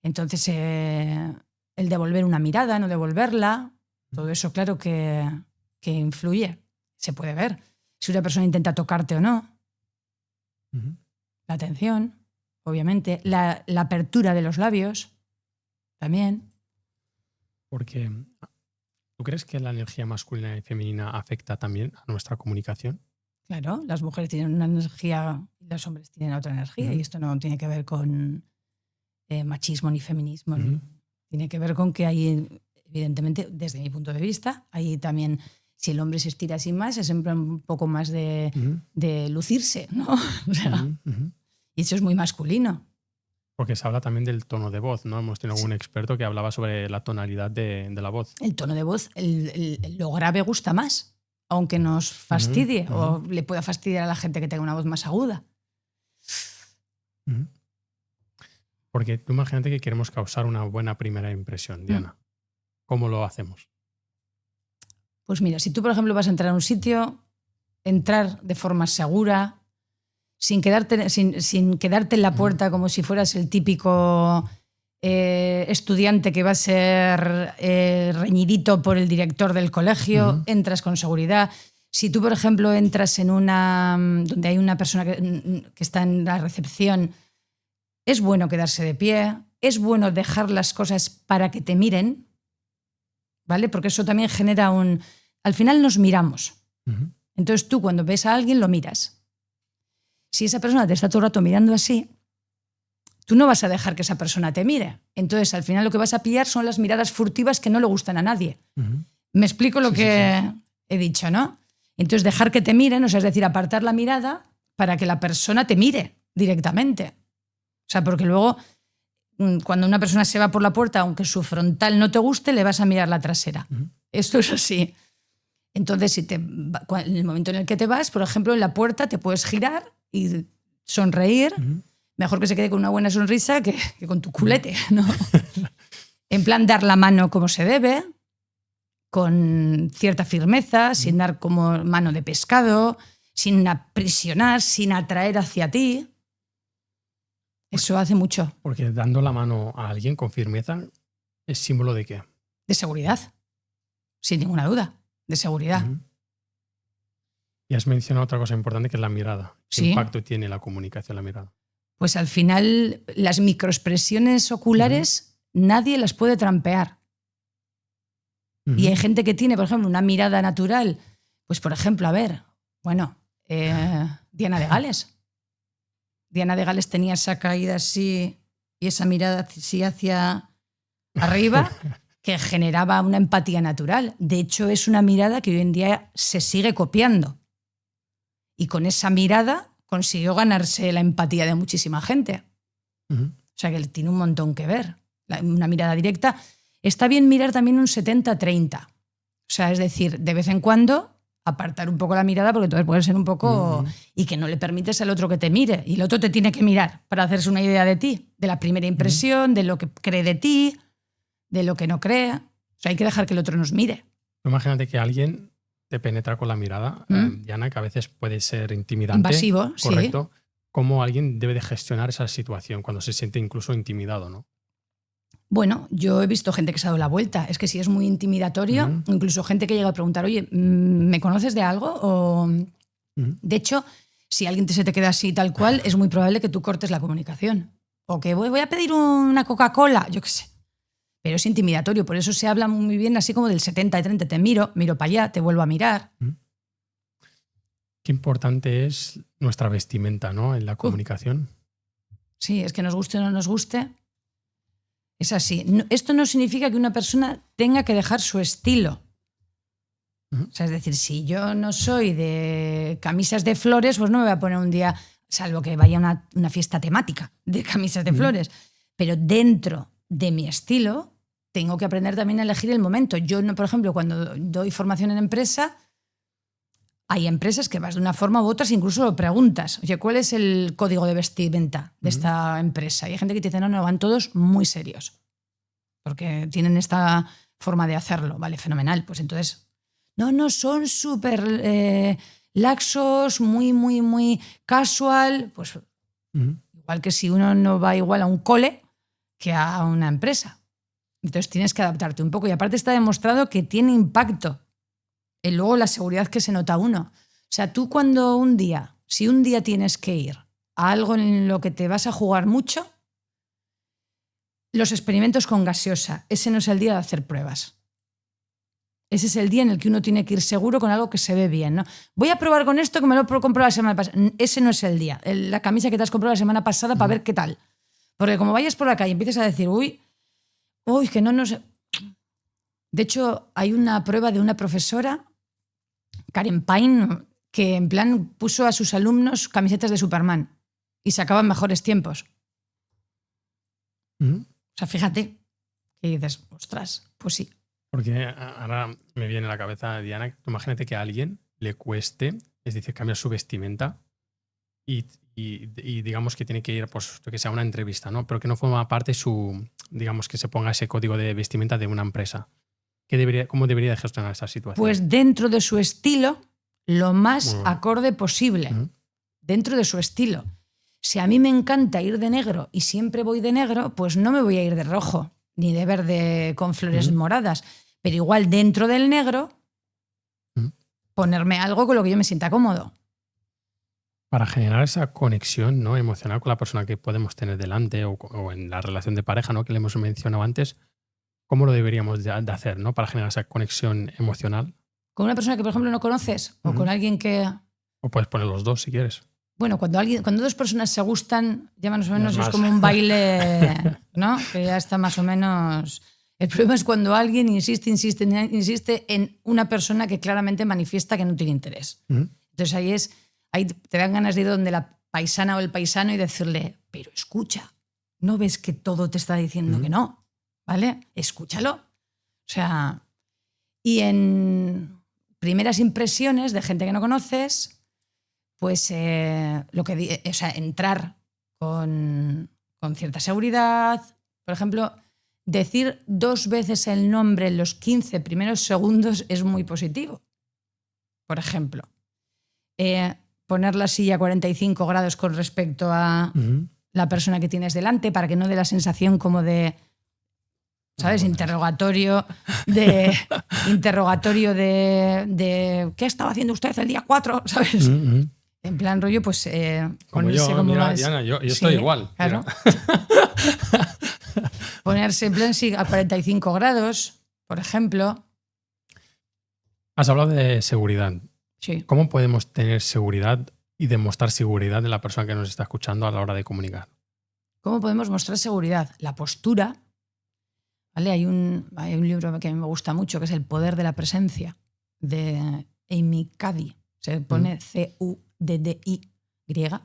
B: Entonces, el devolver una mirada, no devolverla, todo eso claro que influye, se puede ver. Si una persona intenta tocarte o no. La atención, obviamente. La apertura de los labios, también.
A: Porque, ¿tú crees que la energía masculina y femenina afecta también a nuestra comunicación?
B: Claro, las mujeres tienen una energía y los hombres tienen otra energía. Y esto no tiene que ver con machismo ni feminismo. Tiene que ver con que hay, evidentemente, desde mi punto de vista, hay también... Si el hombre se estira así más, es siempre un poco más de lucirse, ¿no? O sea, y eso es muy masculino.
A: Porque se habla también del tono de voz, ¿no? Hemos tenido algún experto que hablaba sobre la tonalidad de la voz.
B: El tono de voz, lo grave gusta más, aunque nos fastidie o le pueda fastidiar a la gente que tenga una voz más aguda.
A: Porque tú imagínate que queremos causar una buena primera impresión, Diana. ¿Cómo lo hacemos?
B: Pues mira, si tú, por ejemplo, vas a entrar a un sitio, entrar de forma segura, sin quedarte en la puerta como si fueras el típico estudiante que va a ser reñidito por el director del colegio, entras con seguridad. Si tú, por ejemplo, entras en donde hay una persona que está en la recepción, es bueno quedarse de pie, es bueno dejar las cosas para que te miren, ¿vale? Porque eso también genera Al final nos miramos. Entonces tú cuando ves a alguien lo miras. Si esa persona te está todo el rato mirando así, tú no vas a dejar que esa persona te mire. Entonces al final lo que vas a pillar son las miradas furtivas que no le gustan a nadie. ¿Me explico lo que...? Sí. he dicho, ¿no? Entonces dejar que te miren, o sea, es decir, apartar la mirada para que la persona te mire directamente. O sea, porque luego cuando una persona se va por la puerta, aunque su frontal no te guste, le vas a mirar la trasera. Esto es así. Entonces, en el momento en el que te vas, por ejemplo, en la puerta te puedes girar y sonreír. Mejor que se quede con una buena sonrisa que con tu culete, ¿no? En plan, dar la mano como se debe, con cierta firmeza, sin dar como mano de pescado, sin aprisionar, sin atraer hacia ti. Eso hace mucho.
A: Porque dando la mano a alguien con firmeza es símbolo de qué?
B: De seguridad, sin ninguna duda, de seguridad.
A: Y has mencionado otra cosa importante que es la mirada. ¿Qué
B: Sí.
A: impacto tiene la comunicación, la mirada?
B: Pues al final las microexpresiones oculares nadie las puede trampear. Y hay gente que tiene, por ejemplo, una mirada natural. Pues, por ejemplo, a ver, bueno, Diana de Gales. Diana de Gales tenía esa caída así y esa mirada así hacia arriba que generaba una empatía natural. De hecho, es una mirada que hoy en día se sigue copiando. Y con esa mirada consiguió ganarse la empatía de muchísima gente. O sea, que tiene un montón que ver. Una mirada directa. Está bien mirar también un 70-30. O sea, es decir, de vez en cuando apartar un poco la mirada porque tú puedes ser un poco... Y que no le permites al otro que te mire. Y el otro te tiene que mirar para hacerse una idea de ti, de la primera impresión, de lo que cree de ti, de lo que no cree. O sea, hay que dejar que el otro nos mire.
A: Imagínate que alguien te penetra con la mirada, Diana, que a veces puede ser intimidante.
B: Invasivo,
A: correcto.
B: sí.
A: ¿Cómo alguien debe de gestionar esa situación cuando se siente incluso intimidado, ¿no?
B: Bueno, yo he visto gente que se ha dado la vuelta. Es que si es muy intimidatorio, incluso gente que llega a preguntar, oye, ¿me conoces de algo? O, de hecho, si alguien se te queda así tal cual, es muy probable que tú cortes la comunicación. O que voy a pedir una Coca-Cola, yo qué sé. Pero es intimidatorio, por eso se habla muy bien así como del 70-30. Te miro para allá, te vuelvo a mirar.
A: Qué importante es nuestra vestimenta, ¿no? En la comunicación.
B: Sí, es que nos guste o no nos guste. Es así. Esto no significa que una persona tenga que dejar su estilo. O sea, es decir, si yo no soy de camisas de flores, pues no me voy a poner un día, salvo que vaya a una fiesta temática de camisas de flores. Pero dentro de mi estilo, tengo que aprender también a elegir el momento. Yo, por ejemplo, cuando doy formación en empresa, hay empresas que vas de una forma u otra, incluso lo preguntas. Oye, ¿cuál es el código de vestimenta de esta empresa? Y hay gente que te dice, no, van todos muy serios. Porque tienen esta forma de hacerlo. Vale, fenomenal. Pues entonces, no, son súper laxos, muy casual. Pues igual que si uno no va igual a un cole que a una empresa. Entonces tienes que adaptarte un poco. Y aparte está demostrado que tiene impacto en luego la seguridad que se nota uno. O sea, tú cuando si un día tienes que ir a algo en lo que te vas a jugar mucho, los experimentos con gaseosa, ese no es el día de hacer pruebas. Ese es el día en el que uno tiene que ir seguro con algo que se ve bien, ¿no? Voy a probar con esto que me lo he comprado la semana pasada. Ese no es el día. La camisa que te has comprado la semana pasada para ver qué tal. Porque como vayas por la calle y empieces a decir, uy, que no sé. De hecho, hay una prueba de una profesora, Karen Pine, que en plan puso a sus alumnos camisetas de Superman y sacaban mejores tiempos. O sea, fíjate, que dices, ostras, pues sí.
A: Porque ahora me viene a la cabeza, Diana, imagínate que a alguien le cueste, es decir, cambiar su vestimenta y digamos que tiene que ir, pues, que sea una entrevista, ¿no? Pero que no forma parte digamos que se ponga ese código de vestimenta de una empresa. ¿Cómo debería de gestionar esa situación?
B: Pues dentro de su estilo, lo más acorde posible. Dentro de su estilo. Si a mí me encanta ir de negro y siempre voy de negro, pues no me voy a ir de rojo ni de verde con flores moradas. Pero igual dentro del negro, ponerme algo con lo que yo me sienta cómodo.
A: Para generar esa conexión, ¿no?, emocional con la persona que podemos tener delante o en la relación de pareja, ¿no?, que le hemos mencionado antes, ¿cómo lo deberíamos de hacer, ¿no?, para generar esa conexión emocional?
B: Con una persona que, por ejemplo, no conoces o con alguien que...
A: O puedes poner los dos si quieres.
B: Bueno, cuando dos personas se gustan, ya más o menos es como un baile, ¿no? Que ya está más o menos... El problema es cuando alguien insiste en una persona que claramente manifiesta que no tiene interés. Entonces ahí te dan ganas de ir donde la paisana o el paisano y decirle, pero escucha, ¿no ves que todo te está diciendo que no? ¿Vale? Escúchalo. O sea, y en primeras impresiones de gente que no conoces, pues entrar con cierta seguridad. Por ejemplo, decir 2 veces el nombre en los 15 primeros segundos es muy positivo. Por ejemplo, poner la silla a 45 grados con respecto a la persona que tienes delante para que no dé la sensación como de, ¿sabes? Interrogatorio de ¿qué estaba haciendo usted el día 4? ¿Sabes? En plan rollo, pues
A: como yo, como mira,
B: más...
A: Diana, yo estoy igual.
B: Claro. Ponerse en plan a 45 grados, por ejemplo.
A: Has hablado de seguridad.
B: Sí.
A: ¿Cómo podemos tener seguridad y demostrar seguridad de la persona que nos está escuchando a la hora de comunicar?
B: ¿Cómo podemos mostrar seguridad? La postura. ¿Vale? Hay un libro que a mí me gusta mucho, que es El poder de la presencia, de Amy Cuddy. Se pone Cuddy, griega,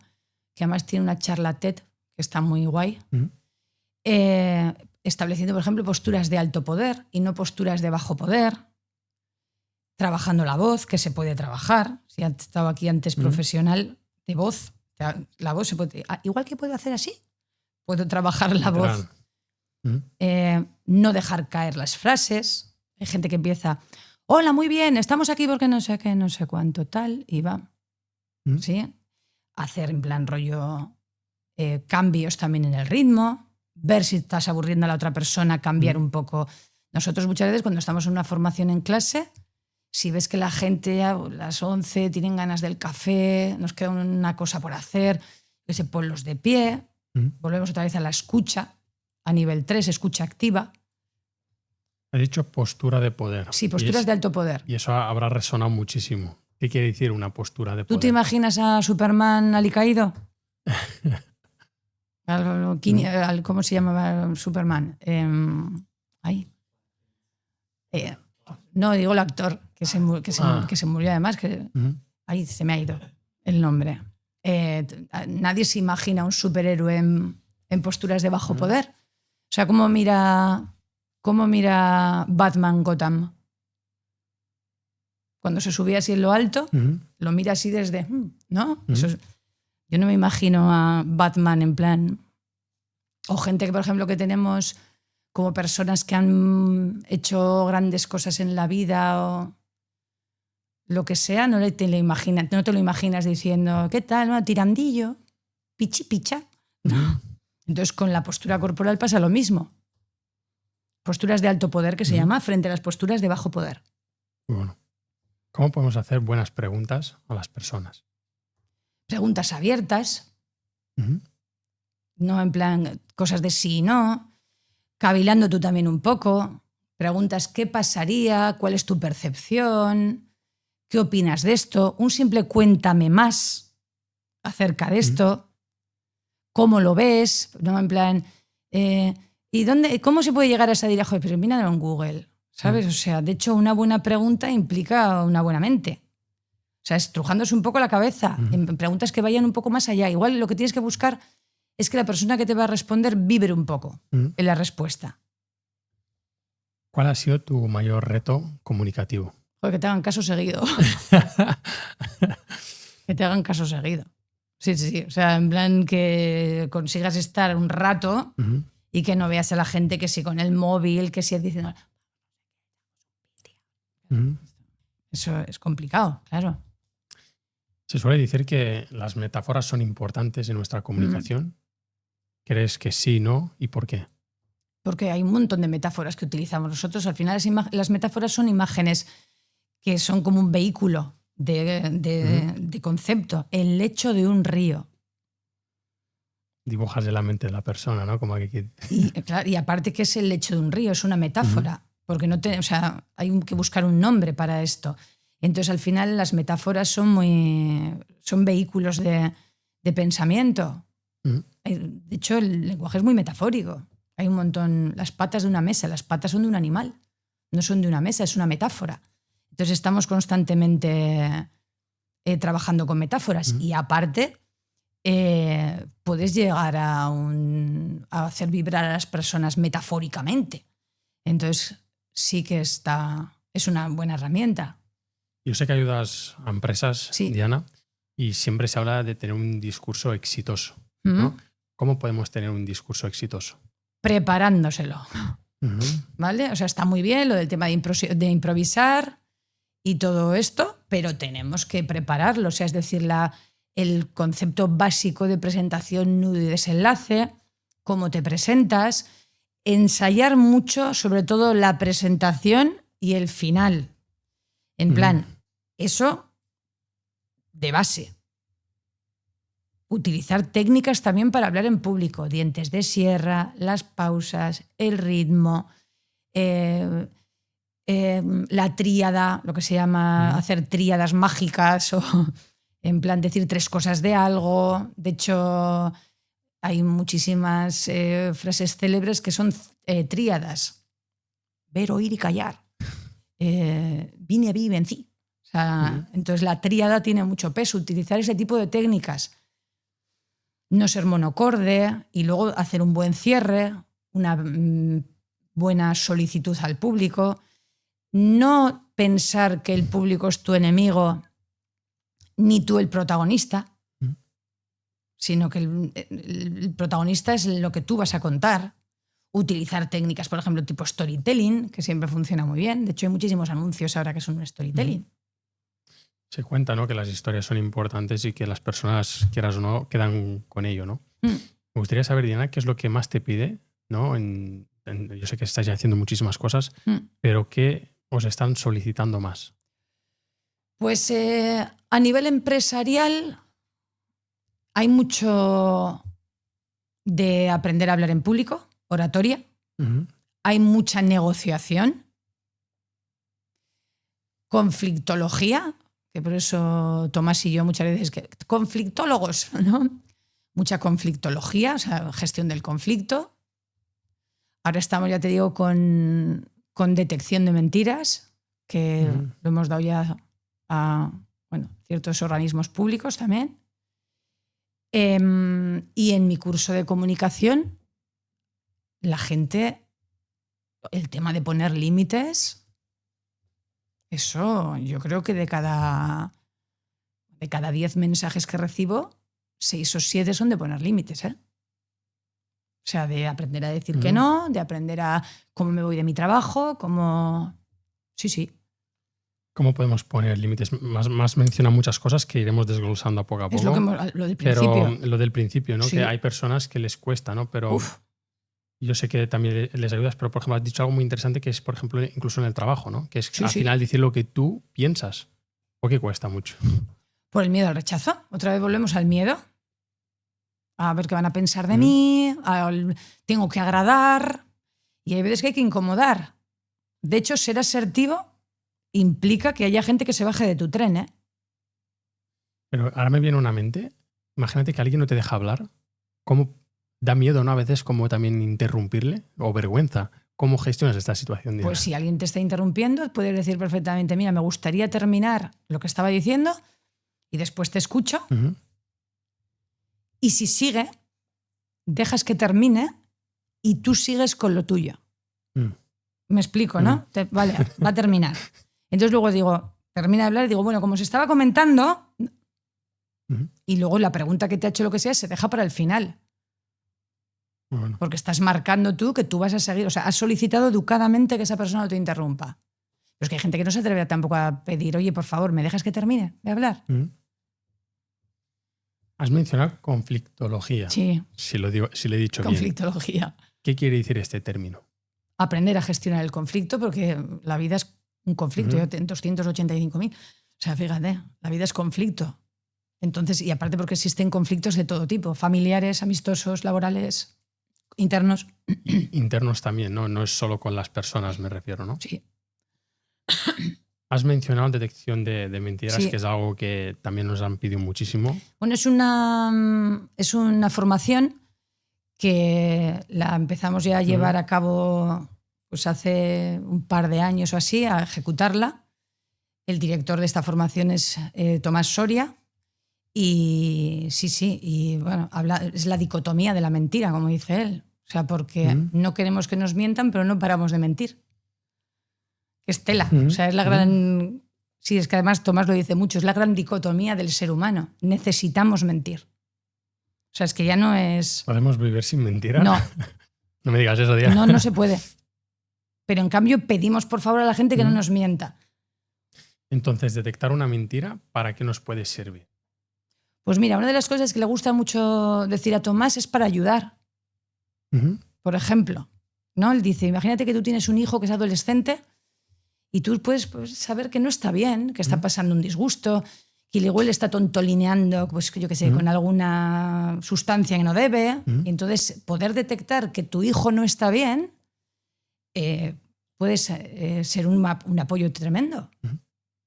B: que además tiene una charla TED que está muy guay. Estableciendo, por ejemplo, posturas de alto poder y no posturas de bajo poder. Trabajando la voz, que se puede trabajar. Si has estado aquí antes profesional de voz, la voz se puede... Igual que puedo hacer así, puedo trabajar la voz. No dejar caer las frases. Hay gente que empieza, hola, muy bien, estamos aquí porque no sé qué, no sé cuánto, tal, y va. ¿Sí? Hacer en plan rollo cambios también en el ritmo, ver si estás aburriendo a la otra persona, cambiar un poco. Nosotros muchas veces cuando estamos en una formación en clase, si ves que la gente a las 11 tienen ganas del café, nos queda una cosa por hacer, que se ponlos de pie, volvemos otra vez a la escucha, a nivel 3, escucha activa.
A: Has dicho postura de poder.
B: Sí, posturas de alto poder.
A: Y eso habrá resonado muchísimo. ¿Qué quiere decir una postura de poder?
B: ¿Tú te imaginas a Superman alicaído? ¿Cómo se llamaba Superman? No, digo el actor, que se murió además, ahí se me ha ido el nombre. Nadie se imagina un superhéroe en posturas de bajo poder. O sea, ¿cómo mira Batman Gotham? Cuando se subía así en lo alto, lo mira así desde... ¿no? Yo no me imagino a Batman en plan... O gente que, por ejemplo, que tenemos como personas que han hecho grandes cosas en la vida o lo que sea, no te lo imaginas diciendo, ¿qué tal? ¿No? Tirandillo, pichi picha. No. Entonces, con la postura corporal pasa lo mismo. Posturas de alto poder, que se llama, frente a las posturas de bajo poder.
A: Bueno. ¿Cómo podemos hacer buenas preguntas a las personas?
B: Preguntas abiertas. No en plan cosas de sí y no. Cavilando tú también un poco. Preguntas qué pasaría, cuál es tu percepción, qué opinas de esto. Un simple cuéntame más acerca de esto. ¿Cómo lo ves? No en plan... ¿Y cómo se puede llegar a esa dirección? Joder, pero míralo en Google, ¿sabes? O sea, de hecho, una buena pregunta implica una buena mente. O sea, estrujándose un poco la cabeza en preguntas que vayan un poco más allá. Igual lo que tienes que buscar es que la persona que te va a responder vibre un poco en la respuesta.
A: ¿Cuál ha sido tu mayor reto comunicativo?
B: Joder, que te hagan caso seguido. Que te hagan caso seguido. Sí. O sea, en plan que consigas estar un rato... Y que no veas a la gente que si con el móvil, que si diciendo... Eso es complicado, claro.
A: Se suele decir que las metáforas son importantes en nuestra comunicación. ¿Crees que sí, no? ¿Y por qué?
B: Porque hay un montón de metáforas que utilizamos nosotros. Al final las metáforas son imágenes que son como un vehículo de concepto. El lecho de un río.
A: Dibujas de la mente de la persona, ¿no? Como que...
B: y aparte, ¿qué es el lecho de un río? Es una metáfora, porque hay que buscar un nombre para esto. Entonces, al final, las metáforas son vehículos de pensamiento. De hecho, el lenguaje es muy metafórico. Hay un montón. Las patas de una mesa, las patas son de un animal, no son de una mesa, es una metáfora. Entonces estamos constantemente trabajando con metáforas y aparte puedes llegar a hacer vibrar a las personas metafóricamente. Entonces sí que es una buena herramienta.
A: Yo sé que ayudas a empresas,
B: Sí.
A: Diana, y siempre se habla de tener un discurso exitoso, ¿no? ¿Cómo podemos tener un discurso exitoso?
B: Preparándoselo, ¿vale? O sea, está muy bien lo del tema de improvisar y todo esto, pero tenemos que prepararlo. O sea, es decir, el concepto básico de presentación, nudo y desenlace, cómo te presentas, ensayar mucho, sobre todo la presentación y el final. En plan, eso de base. Utilizar técnicas también para hablar en público, dientes de sierra, las pausas, el ritmo, la tríada, lo que se llama hacer tríadas mágicas o en plan decir 3 cosas de algo. De hecho, hay muchísimas frases célebres que son tríadas. Ver, oír y callar. Vine, vi, vencí. O sea, entonces la tríada tiene mucho peso. Utilizar ese tipo de técnicas. No ser monocorde y luego hacer un buen cierre, una buena solicitud al público. No pensar que el público es tu enemigo ni tú el protagonista, sino que el protagonista es lo que tú vas a contar. Utilizar técnicas, por ejemplo, tipo storytelling, que siempre funciona muy bien. De hecho, hay muchísimos anuncios ahora que son un storytelling.
A: Se cuenta, ¿no?, que las historias son importantes y que las personas, quieras o no, quedan con ello, ¿no? Me gustaría saber, Diana, qué es lo que más te pide, ¿no? Yo sé que estáis haciendo muchísimas cosas, pero ¿qué os están solicitando más?
B: Pues a nivel empresarial hay mucho de aprender a hablar en público, oratoria. Hay mucha negociación, conflictología, que por eso Tomás y yo muchas veces conflictólogos, ¿no? Mucha conflictología, o sea, gestión del conflicto. Ahora estamos, ya te digo, con detección de mentiras, que lo hemos dado ya a ciertos organismos públicos también. Y en mi curso de comunicación, la gente, el tema de poner límites, eso yo creo que de cada 10 mensajes que recibo, 6 o 7 son de poner límites, ¿eh? O sea, de aprender a decir que no, de aprender a cómo me voy de mi trabajo, cómo... Sí.
A: ¿Cómo podemos poner límites? Más menciona muchas cosas que iremos desglosando poco a poco.
B: Es lo del principio.
A: Pero lo del principio, ¿no?
B: Sí.
A: Que hay personas que les cuesta, ¿no? Pero yo sé que también les ayudas, pero por ejemplo has dicho algo muy interesante que es, por ejemplo, incluso en el trabajo, ¿no? Que es al final decir lo que tú piensas. ¿Por qué cuesta mucho?
B: Por el miedo al rechazo. Otra vez volvemos al miedo. A ver qué van a pensar de mí, tengo que agradar. Y hay veces que hay que incomodar. De hecho, ser asertivo implica que haya gente que se baje de tu tren, ¿eh?
A: Pero ahora me viene una mente. Imagínate que alguien no te deja hablar. ¿Cómo da miedo, ¿no? A veces como también interrumpirle o vergüenza. ¿Cómo gestionas esta situación, Diana?
B: Pues si alguien te está interrumpiendo, puedes decir perfectamente, mira, me gustaría terminar lo que estaba diciendo y después te escucho. Y si sigue, dejas que termine y tú sigues con lo tuyo. Me explico, ¿no? Vale, va a terminar. Entonces luego digo, termina de hablar y digo, bueno, como se estaba comentando, y luego la pregunta que te ha hecho lo que sea se deja para el final.
A: Bueno.
B: Porque estás marcando tú que tú vas a seguir, o sea, has solicitado educadamente que esa persona no te interrumpa. Pero es que hay gente que no se atreve tampoco a pedir, oye, por favor, ¿me dejas que termine de hablar?
A: Has mencionado conflictología.
B: Sí.
A: Si le he dicho bien.
B: Conflictología.
A: ¿Qué quiere decir este término?
B: Aprender a gestionar el conflicto, porque la vida es un conflicto. Yo tengo 285.000. O sea, fíjate, la vida es conflicto. Entonces, y aparte porque existen conflictos de todo tipo, familiares, amistosos, laborales, internos.
A: Internos también, ¿no? No es solo con las personas, me refiero, ¿no?
B: Sí.
A: Has mencionado detección de mentiras,
B: Sí.
A: que es algo que también nos han pedido muchísimo.
B: Bueno, es una formación que la empezamos ya a llevar a cabo pues hace un par de años o así, a ejecutarla. El director de esta formación es Tomás Soria. Y sí, y bueno, es la dicotomía de la mentira, como dice él. O sea, porque no queremos que nos mientan, pero no paramos de mentir. Es tela. O sea, es la gran... Sí, es que además Tomás lo dice mucho, es la gran dicotomía del ser humano. Necesitamos mentir. O sea, es que ya no es...
A: ¿Podemos vivir sin mentira?
B: No.
A: No me digas eso, Diana.
B: No, no se puede. Pero en cambio pedimos por favor a la gente que no nos mienta.
A: Entonces, detectar una mentira, ¿para qué nos puede servir?
B: Pues mira, una de las cosas que le gusta mucho decir a Tomás es para ayudar. Por ejemplo, ¿no? Él dice, imagínate que tú tienes un hijo que es adolescente y tú puedes saber que no está bien, que está pasando un disgusto, que igual está tontolineando, pues yo qué sé, con alguna sustancia que no debe. Y entonces poder detectar que tu hijo no está bien puede ser un apoyo tremendo.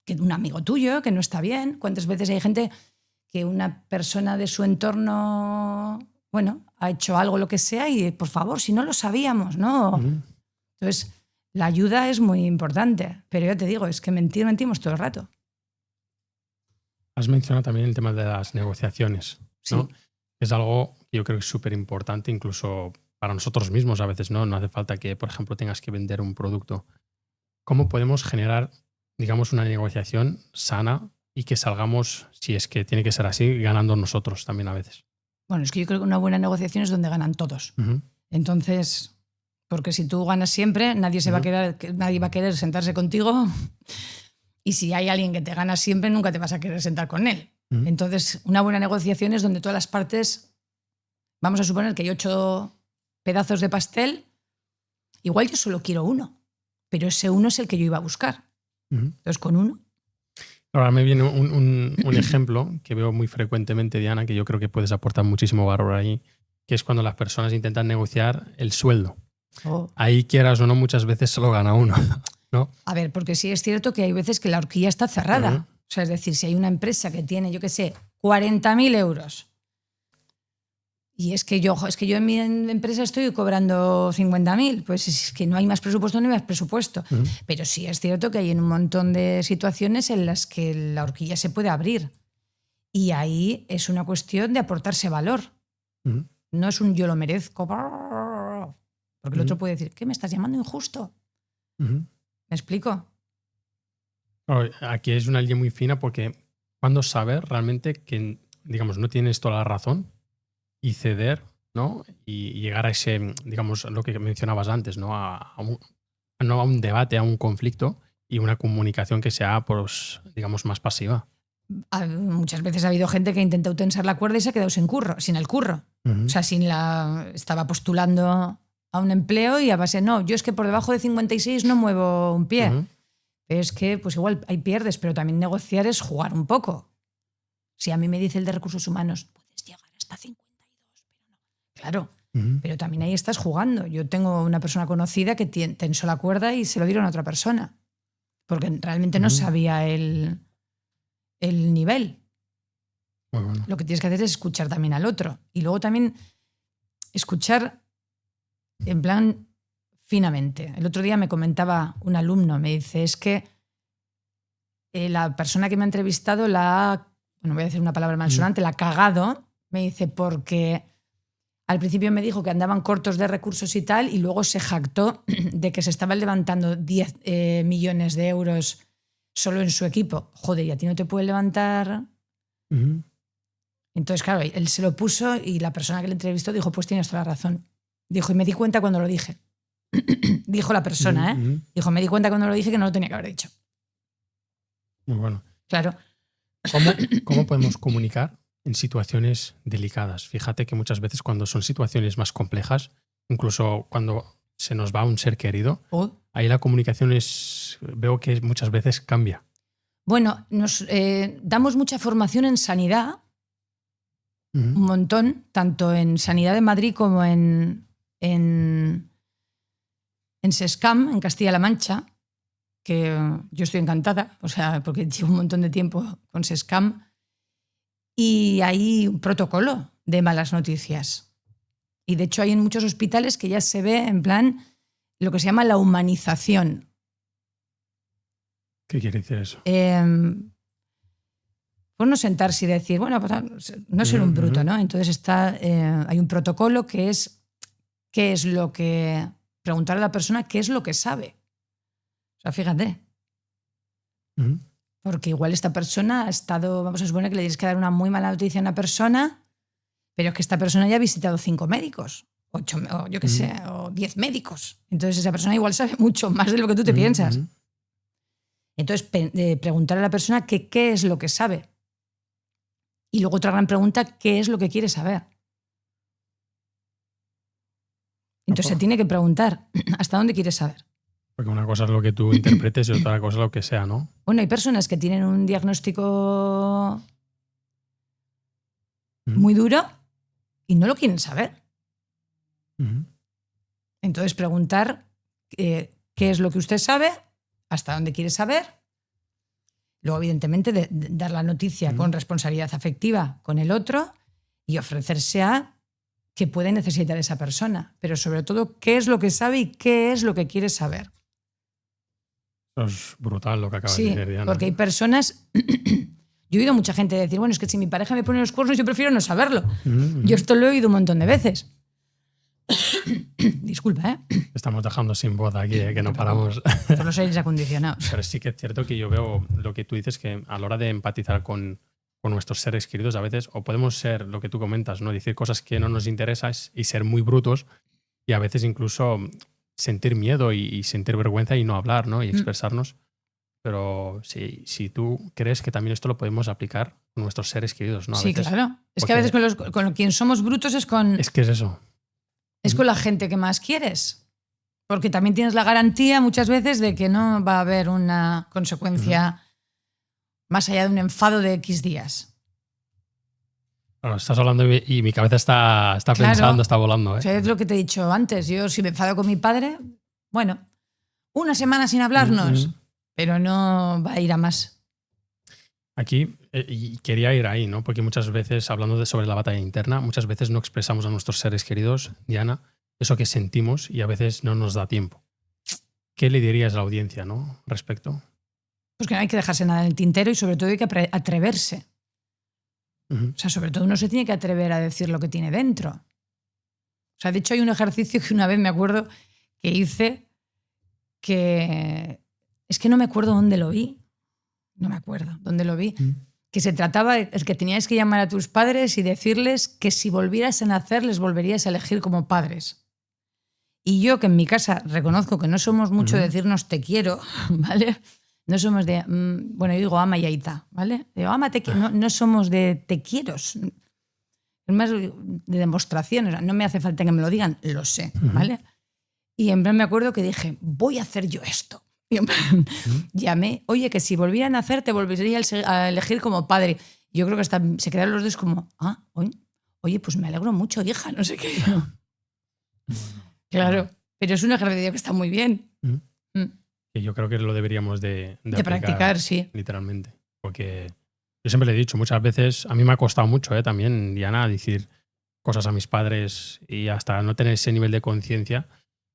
B: Que un amigo tuyo que no está bien. ¿Cuántas veces hay gente que una persona de su entorno, bueno, ha hecho algo, lo que sea, y por favor, si no lo sabíamos, ¿no? Entonces, la ayuda es muy importante, pero ya te digo, es que mentimos todo el rato.
A: Has mencionado también el tema de las negociaciones, ¿no?
B: Sí.
A: Es algo que yo creo que es súper importante, incluso para nosotros mismos a veces, ¿no? No hace falta que, por ejemplo, tengas que vender un producto. ¿Cómo podemos generar, digamos, una negociación sana y que salgamos, si es que tiene que ser así, ganando nosotros también a veces?
B: Bueno, es que yo creo que una buena negociación es donde ganan todos. Entonces, porque si tú ganas siempre, nadie va a querer sentarse contigo. Y si hay alguien que te gana siempre, nunca te vas a querer sentar con él. Entonces, una buena negociación es donde todas las partes, vamos a suponer que hay 8 pedazos de pastel, igual yo solo quiero uno, pero ese uno es el que yo iba a buscar. Entonces, con uno.
A: Ahora me viene un ejemplo que veo muy frecuentemente, Diana, que yo creo que puedes aportar muchísimo valor ahí, que es cuando las personas intentan negociar el sueldo. Ahí, quieras o no, muchas veces solo gana uno, ¿no?
B: A ver, porque sí es cierto que hay veces que la horquilla está cerrada. O sea, es decir, si hay una empresa que tiene, yo qué sé, 40.000 euros y es que yo en mi empresa estoy cobrando 50.000, pues es que no hay más presupuesto ni más presupuesto. Pero sí es cierto que hay un montón de situaciones en las que la horquilla se puede abrir. Y ahí es una cuestión de aportarse valor. No es un yo lo merezco. Porque el otro puede decir, ¿qué me estás llamando injusto? ¿Me explico?
A: Aquí es una línea muy fina porque cuando saber realmente que, digamos, no tienes toda la razón y ceder, ¿no? Y llegar a ese, digamos, lo que mencionabas antes, ¿no? No a un debate, a un conflicto y una comunicación que sea, pues, digamos, más pasiva.
B: Muchas veces ha habido gente que ha intentado tensar la cuerda y se ha quedado sin el curro. O sea, estaba postulando a un empleo y a base, no, yo es que por debajo de 56 no muevo un pie. Es que pues igual ahí pierdes, pero también negociar es jugar un poco. Si a mí me dice el de recursos humanos, puedes llegar hasta 52, pero no. Claro, pero también ahí estás jugando. Yo tengo una persona conocida que tensó la cuerda y se lo dieron a otra persona, porque realmente no sabía el nivel.
A: Muy bueno.
B: Lo que tienes que hacer es escuchar también al otro. Y luego también escuchar en plan finamente. El otro día me comentaba un alumno, me dice, es que la persona que me ha entrevistado bueno, voy a decir una palabra malsonante, la ha cagado, me dice, porque al principio me dijo que andaban cortos de recursos y tal, y luego se jactó de que se estaban levantando 10 millones de euros solo en su equipo. Joder, ¿y a ti no te puede levantar? Entonces, claro, él se lo puso y la persona que le entrevistó dijo, pues tienes toda la razón. Dijo, y me di cuenta cuando lo dije. Dijo la persona, ¿eh? Dijo, me di cuenta cuando lo dije que no lo tenía que haber dicho.
A: Muy bueno.
B: Claro.
A: ¿Cómo podemos comunicar en situaciones delicadas? Fíjate que muchas veces cuando son situaciones más complejas, incluso cuando se nos va un ser querido, ahí la comunicación veo que muchas veces cambia.
B: Bueno, nos damos mucha formación en sanidad, un montón, tanto en Sanidad de Madrid como en SESCAM, en Castilla-La Mancha, que yo estoy encantada, o sea, porque llevo un montón de tiempo con SESCAM, y hay un protocolo de malas noticias. Y de hecho hay en muchos hospitales que ya se ve en plan lo que se llama la humanización.
A: ¿Qué quiere decir eso?
B: Pues no sentarse y decir, bueno, pues no ser un bruto, ¿no? Entonces hay un protocolo que es preguntar a la persona qué es lo que sabe. O sea, fíjate. Porque igual esta persona ha estado, vamos a suponer que le tienes que dar una muy mala noticia a una persona, pero es que esta persona ya ha visitado 5 médicos, 8, o yo qué sé, o 10 médicos. Entonces esa persona igual sabe mucho más de lo que tú te piensas. Entonces preguntar a la persona qué es lo que sabe. Y luego otra gran pregunta, ¿qué es lo que quiere saber? Entonces se tiene que preguntar, ¿hasta dónde quieres saber?
A: Porque una cosa es lo que tú interpretes y otra cosa es lo que sea, ¿no?
B: Bueno, hay personas que tienen un diagnóstico muy duro y no lo quieren saber. Entonces preguntar qué es lo que usted sabe, hasta dónde quiere saber. Luego, evidentemente, dar la noticia con responsabilidad afectiva con el otro y ofrecerse a qué puede necesitar esa persona. Pero sobre todo, qué es lo que sabe y qué es lo que quiere saber.
A: Eso es brutal lo que acabas de decir, Diana.
B: Porque hay personas... Yo he oído mucha gente decir, bueno, es que si mi pareja me pone los cuernos yo prefiero no saberlo. Yo esto lo he oído un montón de veces. Disculpa, ¿eh?
A: Estamos dejando sin voz aquí, que no paramos.
B: Por los aires acondicionados.
A: Pero sí que es cierto que yo veo lo que tú dices, que a la hora de empatizar con nuestros seres queridos a veces, o podemos ser lo que tú comentas, ¿no? Decir cosas que no nos interesan y ser muy brutos, y a veces incluso sentir miedo y sentir vergüenza y no hablar, ¿no? Y expresarnos. Pero si tú crees que también esto lo podemos aplicar con nuestros seres queridos, ¿no? A
B: sí,
A: veces,
B: claro. Es que a veces con quien somos brutos es con...
A: Es que es eso.
B: Es con la gente que más quieres. Porque también tienes la garantía muchas veces de que no va a haber una consecuencia más allá de un enfado de X días.
A: Bueno, estás hablando y mi cabeza está pensando, está volando. ¿eh?
B: O sea, es lo que te he dicho antes. Yo si me enfado con mi padre, bueno, una semana sin hablarnos, pero no va a ir a más.
A: Aquí, y quería ir ahí, ¿no? Porque muchas veces, hablando sobre la batalla interna, muchas veces no expresamos a nuestros seres queridos, Diana, eso que sentimos y a veces no nos da tiempo. ¿Qué le dirías a la audiencia, ¿no? Respecto.
B: Pues que no hay que dejarse nada en el tintero y sobre todo hay que atreverse. O sea, sobre todo uno se tiene que atrever a decir lo que tiene dentro. O sea, de hecho hay un ejercicio que una vez me acuerdo que hice que es que no me acuerdo dónde lo vi. No me acuerdo dónde lo vi. Que se trataba de que tenías que llamar a tus padres y decirles que si volvieras a nacer les volverías a elegir como padres. Y yo, que en mi casa reconozco que no somos mucho de decirnos te quiero, ¿vale? No somos de, bueno, yo digo ama y aita, ¿vale? Digo, ama, te quiero. No somos de te quiero. Es más de demostración. O sea, no me hace falta que me lo digan, lo sé, ¿vale? Y en plan me acuerdo que dije, voy a hacer yo esto. Y en plan, llamé, oye, que si volvieran a hacer, te volvería a elegir como padre. Yo creo que hasta se quedaron los dos como, oye, pues me alegro mucho, hija, no sé qué. Claro, pero es un ejercicio que está muy bien.
A: Que yo creo que lo deberíamos de
B: practicar, sí.
A: Literalmente. Porque yo siempre le he dicho, muchas veces, a mí me ha costado mucho también, Diana, decir cosas a mis padres y hasta no tener ese nivel de conciencia.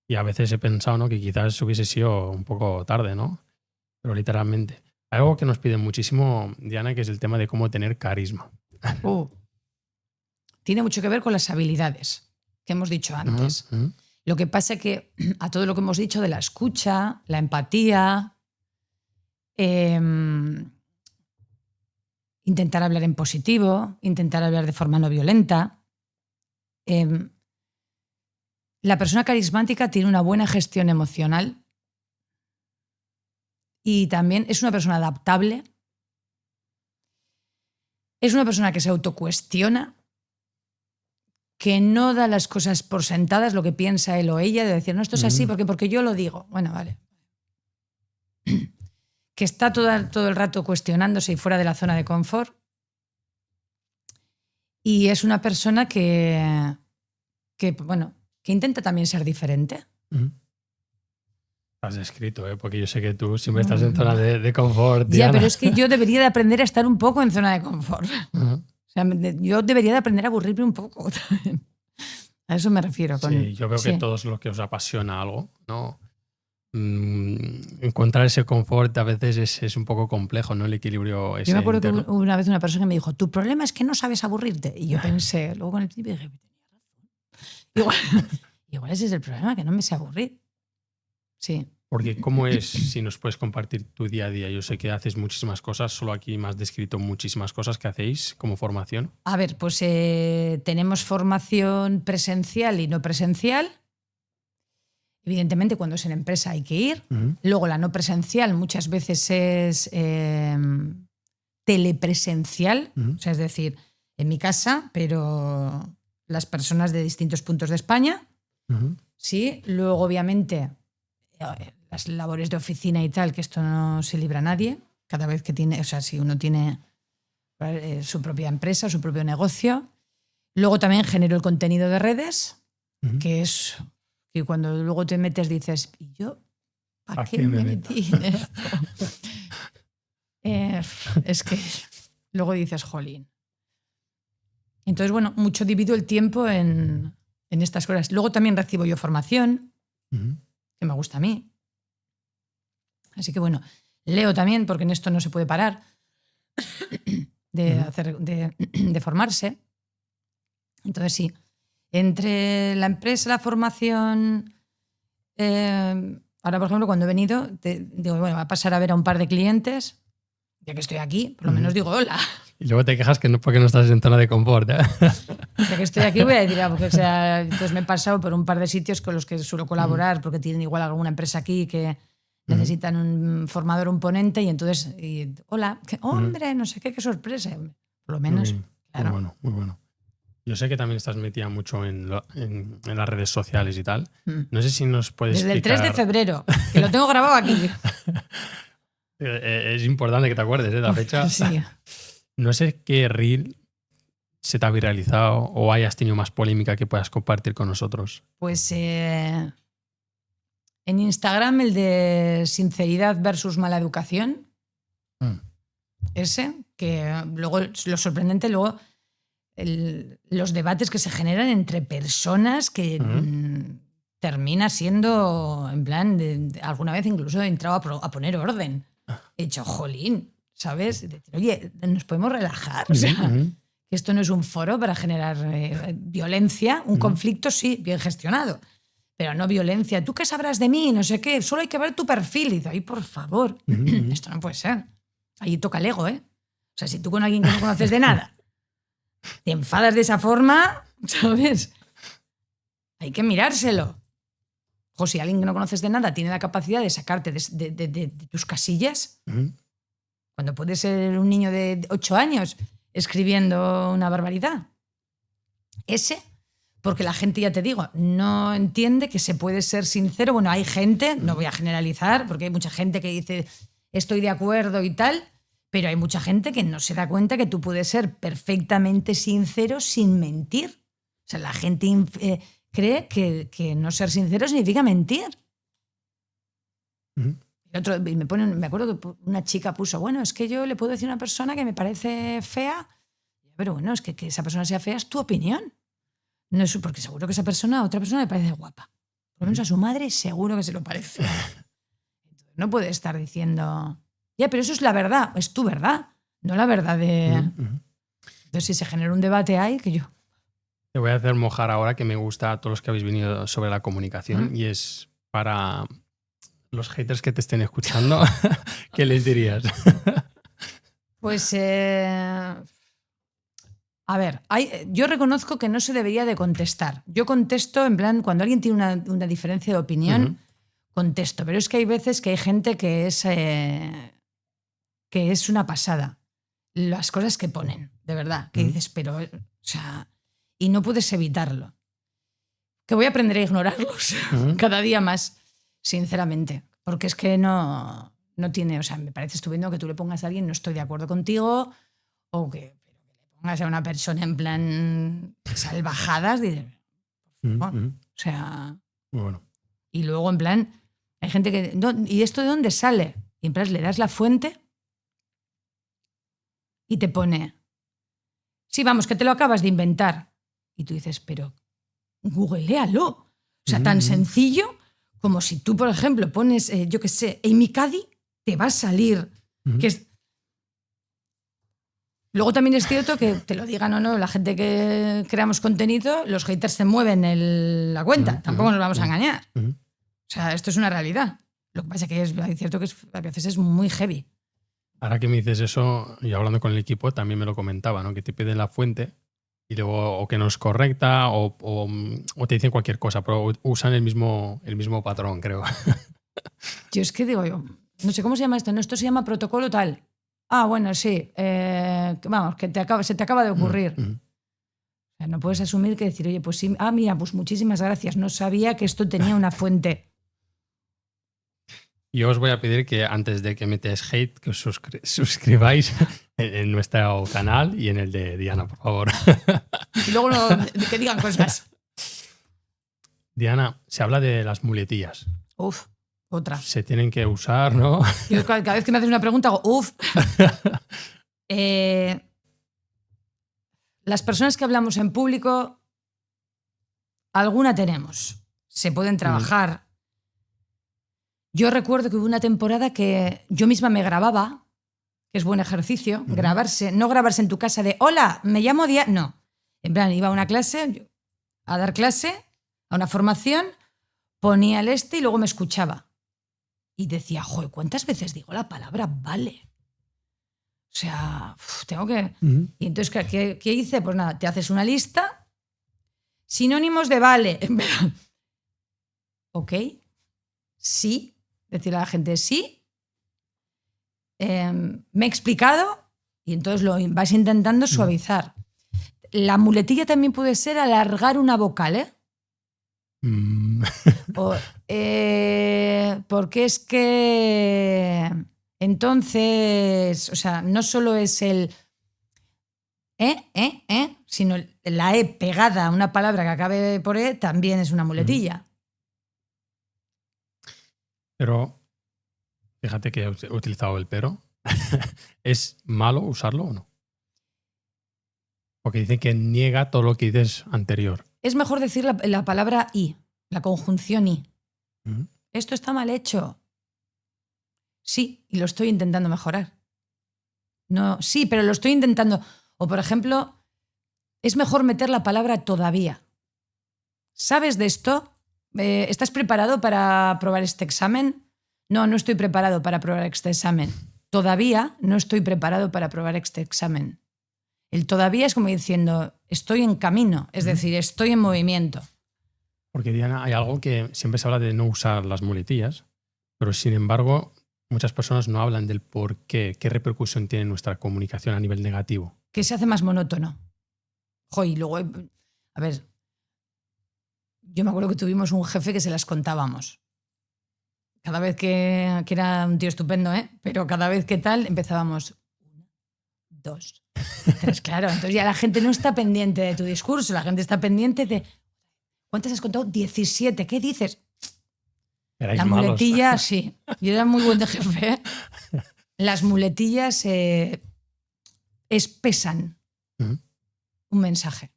A: Y a veces he pensado, ¿no?, que quizás hubiese sido un poco tarde, ¿no? Pero literalmente. Algo que nos piden muchísimo, Diana, que es el tema de cómo tener carisma.
B: Tiene mucho que ver con las habilidades que hemos dicho antes. Lo que pasa es que a todo lo que hemos dicho de la escucha, la empatía, intentar hablar en positivo, intentar hablar de forma no violenta, la persona carismática tiene una buena gestión emocional y también es una persona adaptable, es una persona que se autocuestiona, que no da las cosas por sentadas, lo que piensa él o ella, de decir, no, esto es así porque yo lo digo. Bueno, vale. Que está todo el rato cuestionándose y fuera de la zona de confort. Y es una persona que intenta también ser diferente.
A: Has escrito, porque yo sé que tú siempre estás en zona de confort, Diana.
B: Ya, pero es que yo debería de aprender a estar un poco en zona de confort. O sea, yo debería de aprender a aburrirme un poco también. A eso me refiero.
A: Sí, yo veo que todos los que os apasiona algo, ¿no? Encontrar ese confort a veces es un poco complejo, ¿no? El equilibrio ese
B: Yo me acuerdo
A: interno.
B: que una vez una persona me dijo, tu problema es que no sabes aburrirte. Y yo pensé, luego con el tiempo dije, igual ese es el problema, que no me sé aburrir. Sí.
A: Porque ¿cómo es, si nos puedes compartir tu día a día? Yo sé que haces muchísimas cosas, solo aquí me has descrito muchísimas cosas que hacéis como formación.
B: A ver, pues tenemos formación presencial y no presencial. Evidentemente, cuando es en empresa hay que ir. Luego, la no presencial muchas veces es telepresencial, o sea, es decir, en mi casa, pero las personas de distintos puntos de España. Sí, luego, obviamente, las labores de oficina y tal, que esto no se libra a nadie. Cada vez que tiene, o sea, si uno tiene su propia empresa, su propio negocio. Luego también genero el contenido de redes, que es que cuando luego te metes dices, ¿y yo para qué me metí en esto? Es que luego dices, jolín. Entonces, bueno, mucho divido el tiempo en estas cosas. Luego también recibo yo formación, que me gusta a mí. Así que, bueno, leo también, porque en esto no se puede parar de formarse. Entonces, sí, entre la empresa, la formación... ahora, por ejemplo, cuando he venido, digo, bueno, va a pasar a ver a un par de clientes, ya que estoy aquí, por lo menos digo hola.
A: Y luego te quejas que no, porque no estás en zona de confort, ¿eh?
B: Ya que estoy aquí voy a decir, porque entonces me he pasado por un par de sitios con los que suelo colaborar, porque tienen igual alguna empresa aquí que necesitan un formador, un ponente, y entonces, hola, hombre, no sé qué sorpresa. Por lo menos, claro.
A: Muy bueno, muy bueno. Yo sé que también estás metida mucho en las redes sociales y tal. No sé si nos puedes
B: Desde
A: explicar...
B: el 3 de febrero, que lo tengo grabado aquí.
A: Es importante que te acuerdes de la fecha.
B: Sí.
A: No sé qué reel se te ha viralizado o hayas tenido más polémica que puedas compartir con nosotros.
B: Pues en Instagram el de sinceridad versus mala educación. Ese, que luego lo sorprendente, luego los debates que se generan entre personas que termina siendo, en plan, alguna vez incluso he entrado a poner orden. He dicho, jolín, ¿sabes? Oye, nos podemos relajar. O sea, que esto no es un foro para generar violencia, un conflicto sí, bien gestionado, pero no violencia. ¿Tú qué sabrás de mí? No sé qué, solo hay que ver tu perfil. Y digo, ay, por favor, esto no puede ser. Ahí toca el ego, ¿eh? O sea, si tú con alguien que no conoces de nada te enfadas de esa forma, ¿sabes? Hay que mirárselo. O si alguien que no conoces de nada tiene la capacidad de sacarte de tus casillas, cuando puede ser un niño de 8 años escribiendo una barbaridad. Ese, porque la gente, ya te digo, no entiende que se puede ser sincero. Bueno, hay gente, no voy a generalizar, porque hay mucha gente que dice estoy de acuerdo y tal, pero hay mucha gente que no se da cuenta que tú puedes ser perfectamente sincero sin mentir. O sea, la gente cree que no ser sincero significa mentir. Me acuerdo que una chica puso, bueno, es que yo le puedo decir a una persona que me parece fea, pero bueno, es que esa persona sea fea es tu opinión. No es porque seguro que esa persona a otra persona le parece guapa. Por lo menos a su madre seguro que se lo parece. Entonces, no puede estar diciendo, ya, pero eso es la verdad, es tu verdad, no la verdad de... Entonces, si se genera un debate ahí, que yo...
A: Te voy a hacer mojar ahora, que me gusta a todos los que habéis venido sobre la comunicación, y es para los haters que te estén escuchando, ¿qué les dirías?
B: Pues, a ver, yo reconozco que no se debería de contestar. Yo contesto, en plan, cuando alguien tiene una diferencia de opinión, contesto. Pero es que hay veces que hay gente que es una pasada. Las cosas que ponen, de verdad. Que dices, pero, o sea, y no puedes evitarlo. Que voy a aprender a ignorarlos cada día más, sinceramente. Porque es que no tiene, o sea, me parece estupendo que tú le pongas a alguien, no estoy de acuerdo contigo, o que le pongas a una persona en plan salvajadas, dices, o sea,
A: muy bueno.
B: Y luego en plan, hay gente que, ¿y esto de dónde sale? Y en plan le das la fuente y te pone, sí, vamos, que te lo acabas de inventar. Y tú dices, pero googlealo. O sea, tan sencillo como si tú, por ejemplo, pones, yo qué sé, Amy Cuddy, te va a salir. Que es... Luego también es cierto que, te lo digan o no, la gente que creamos contenido, los haters se mueven la cuenta. Tampoco nos vamos a engañar. O sea, esto es una realidad. Lo que pasa es que es cierto que a veces es muy heavy.
A: Ahora que me dices eso, y hablando con el equipo, también me lo comentaba, ¿no? Que te piden la fuente y luego o que no es correcta o te dicen cualquier cosa, pero usan el mismo patrón, creo.
B: Yo es que digo yo, no sé cómo se llama esto, no, esto se llama protocolo tal. Ah, bueno, sí, vamos, que se te acaba de ocurrir. O sea, no puedes asumir que decir, oye, pues sí, mira, pues muchísimas gracias, no sabía que esto tenía una fuente.
A: Yo os voy a pedir que antes de que metáis hate, que os suscribáis en nuestro canal y en el de Diana, por favor.
B: Y luego que digan cosas.
A: Diana, se habla de las muletillas.
B: Uf, otra.
A: Se tienen que usar, ¿no?
B: Yo cada vez que me haces una pregunta hago, uf. Las personas que hablamos en público, alguna tenemos. Se pueden trabajar. Yo recuerdo que hubo una temporada que yo misma me grababa, que es buen ejercicio, grabarse, no grabarse en tu casa de hola, me llamo Diana. No. En plan, iba a una clase, a dar clase, a una formación, ponía el y luego me escuchaba. Y decía, joder, ¿cuántas veces digo la palabra vale? O sea, tengo que... Y entonces, ¿qué hice? Pues nada, te haces una lista, sinónimos de vale. Ok, sí. Decirle a la gente sí, me he explicado y entonces lo vas intentando suavizar. La muletilla también puede ser alargar una vocal, ¿eh? Porque es que entonces, o sea, no solo es el sino la E pegada a una palabra que acabe por E también es una muletilla.
A: Pero, fíjate que he utilizado el pero. ¿Es malo usarlo o no? Porque dicen que niega todo lo que dices anterior.
B: Es mejor decir la palabra y, la conjunción y. Esto está mal hecho. Sí, y lo estoy intentando mejorar. No, sí, pero lo estoy intentando. O, por ejemplo, es mejor meter la palabra todavía. ¿Sabes de esto? ¿Estás preparado para aprobar este examen? No, no estoy preparado para aprobar este examen. Todavía no estoy preparado para aprobar este examen. El todavía es como diciendo, estoy en camino, es decir, estoy en movimiento.
A: Porque, Diana, hay algo que siempre se habla de no usar las muletillas, pero sin embargo, muchas personas no hablan del por qué repercusión tiene nuestra comunicación a nivel negativo.
B: Que se hace más monótono. Y luego, a ver, yo me acuerdo que tuvimos un jefe que se las contábamos. Cada vez que era un tío estupendo, pero cada vez que tal empezábamos 1, 2, 3, claro. Entonces ya la gente no está pendiente de tu discurso, la gente está pendiente de ¿cuántas has contado? 17. ¿Qué dices?
A: Erais
B: la
A: malos.
B: muletilla, sí. Yo era muy buen de jefe. Las muletillas espesan un mensaje.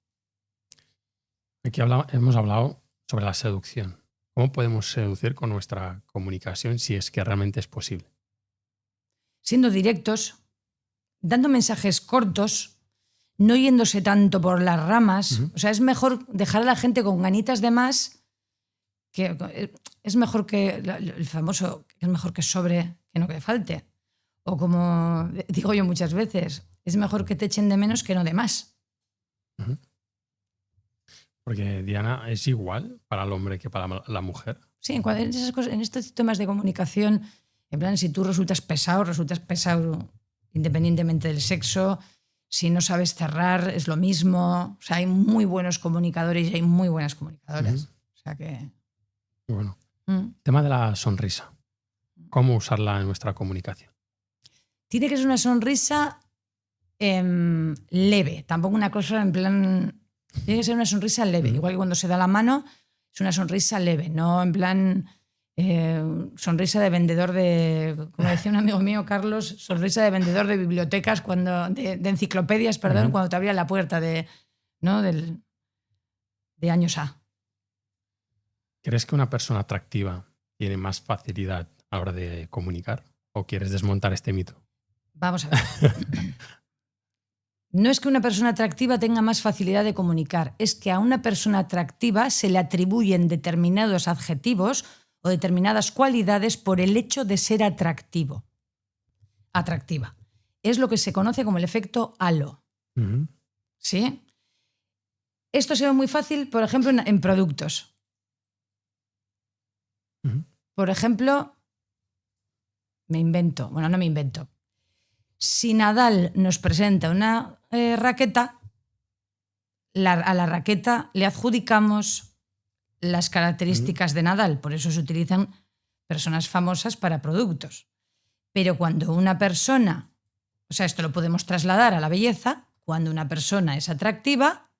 A: Aquí hemos hablado sobre la seducción. ¿Cómo podemos seducir con nuestra comunicación si es que realmente es posible?
B: Siendo directos, dando mensajes cortos, no yéndose tanto por las ramas. O sea, es mejor dejar a la gente con ganitas de más, que es mejor que el famoso, es mejor que sobre que no que falte. O como digo yo muchas veces, es mejor que te echen de menos que no de más.
A: Porque, Diana, ¿es igual para el hombre que para la mujer?
B: Sí, en estos temas de comunicación, en plan, si tú resultas pesado independientemente del sexo. Si no sabes cerrar, es lo mismo. O sea, hay muy buenos comunicadores y hay muy buenas comunicadoras. O sea que...
A: Bueno. Tema de la sonrisa. ¿Cómo usarla en nuestra comunicación?
B: Tiene que ser una sonrisa leve. Tampoco una cosa en plan... Tiene que ser una sonrisa leve. Igual que cuando se da la mano, es una sonrisa leve. No en plan... sonrisa de vendedor de, como decía un amigo mío, Carlos, sonrisa de vendedor de bibliotecas, de enciclopedias, perdón, cuando te abría la puerta de años A.
A: ¿Crees que una persona atractiva tiene más facilidad a la hora de comunicar? ¿O quieres desmontar este mito?
B: Vamos a ver. No es que una persona atractiva tenga más facilidad de comunicar, es que a una persona atractiva se le atribuyen determinados adjetivos o determinadas cualidades por el hecho de ser atractivo. Atractiva. Es lo que se conoce como el efecto halo.
A: Ujú.
B: ¿Sí? Esto se ve muy fácil, por ejemplo, en productos.
A: Ujú.
B: Por ejemplo, no me invento. Si Nadal nos presenta una raqueta, a la raqueta le adjudicamos las características de Nadal, por eso se utilizan personas famosas para productos. Pero cuando una persona, o sea, esto lo podemos trasladar a la belleza, cuando una persona es atractiva,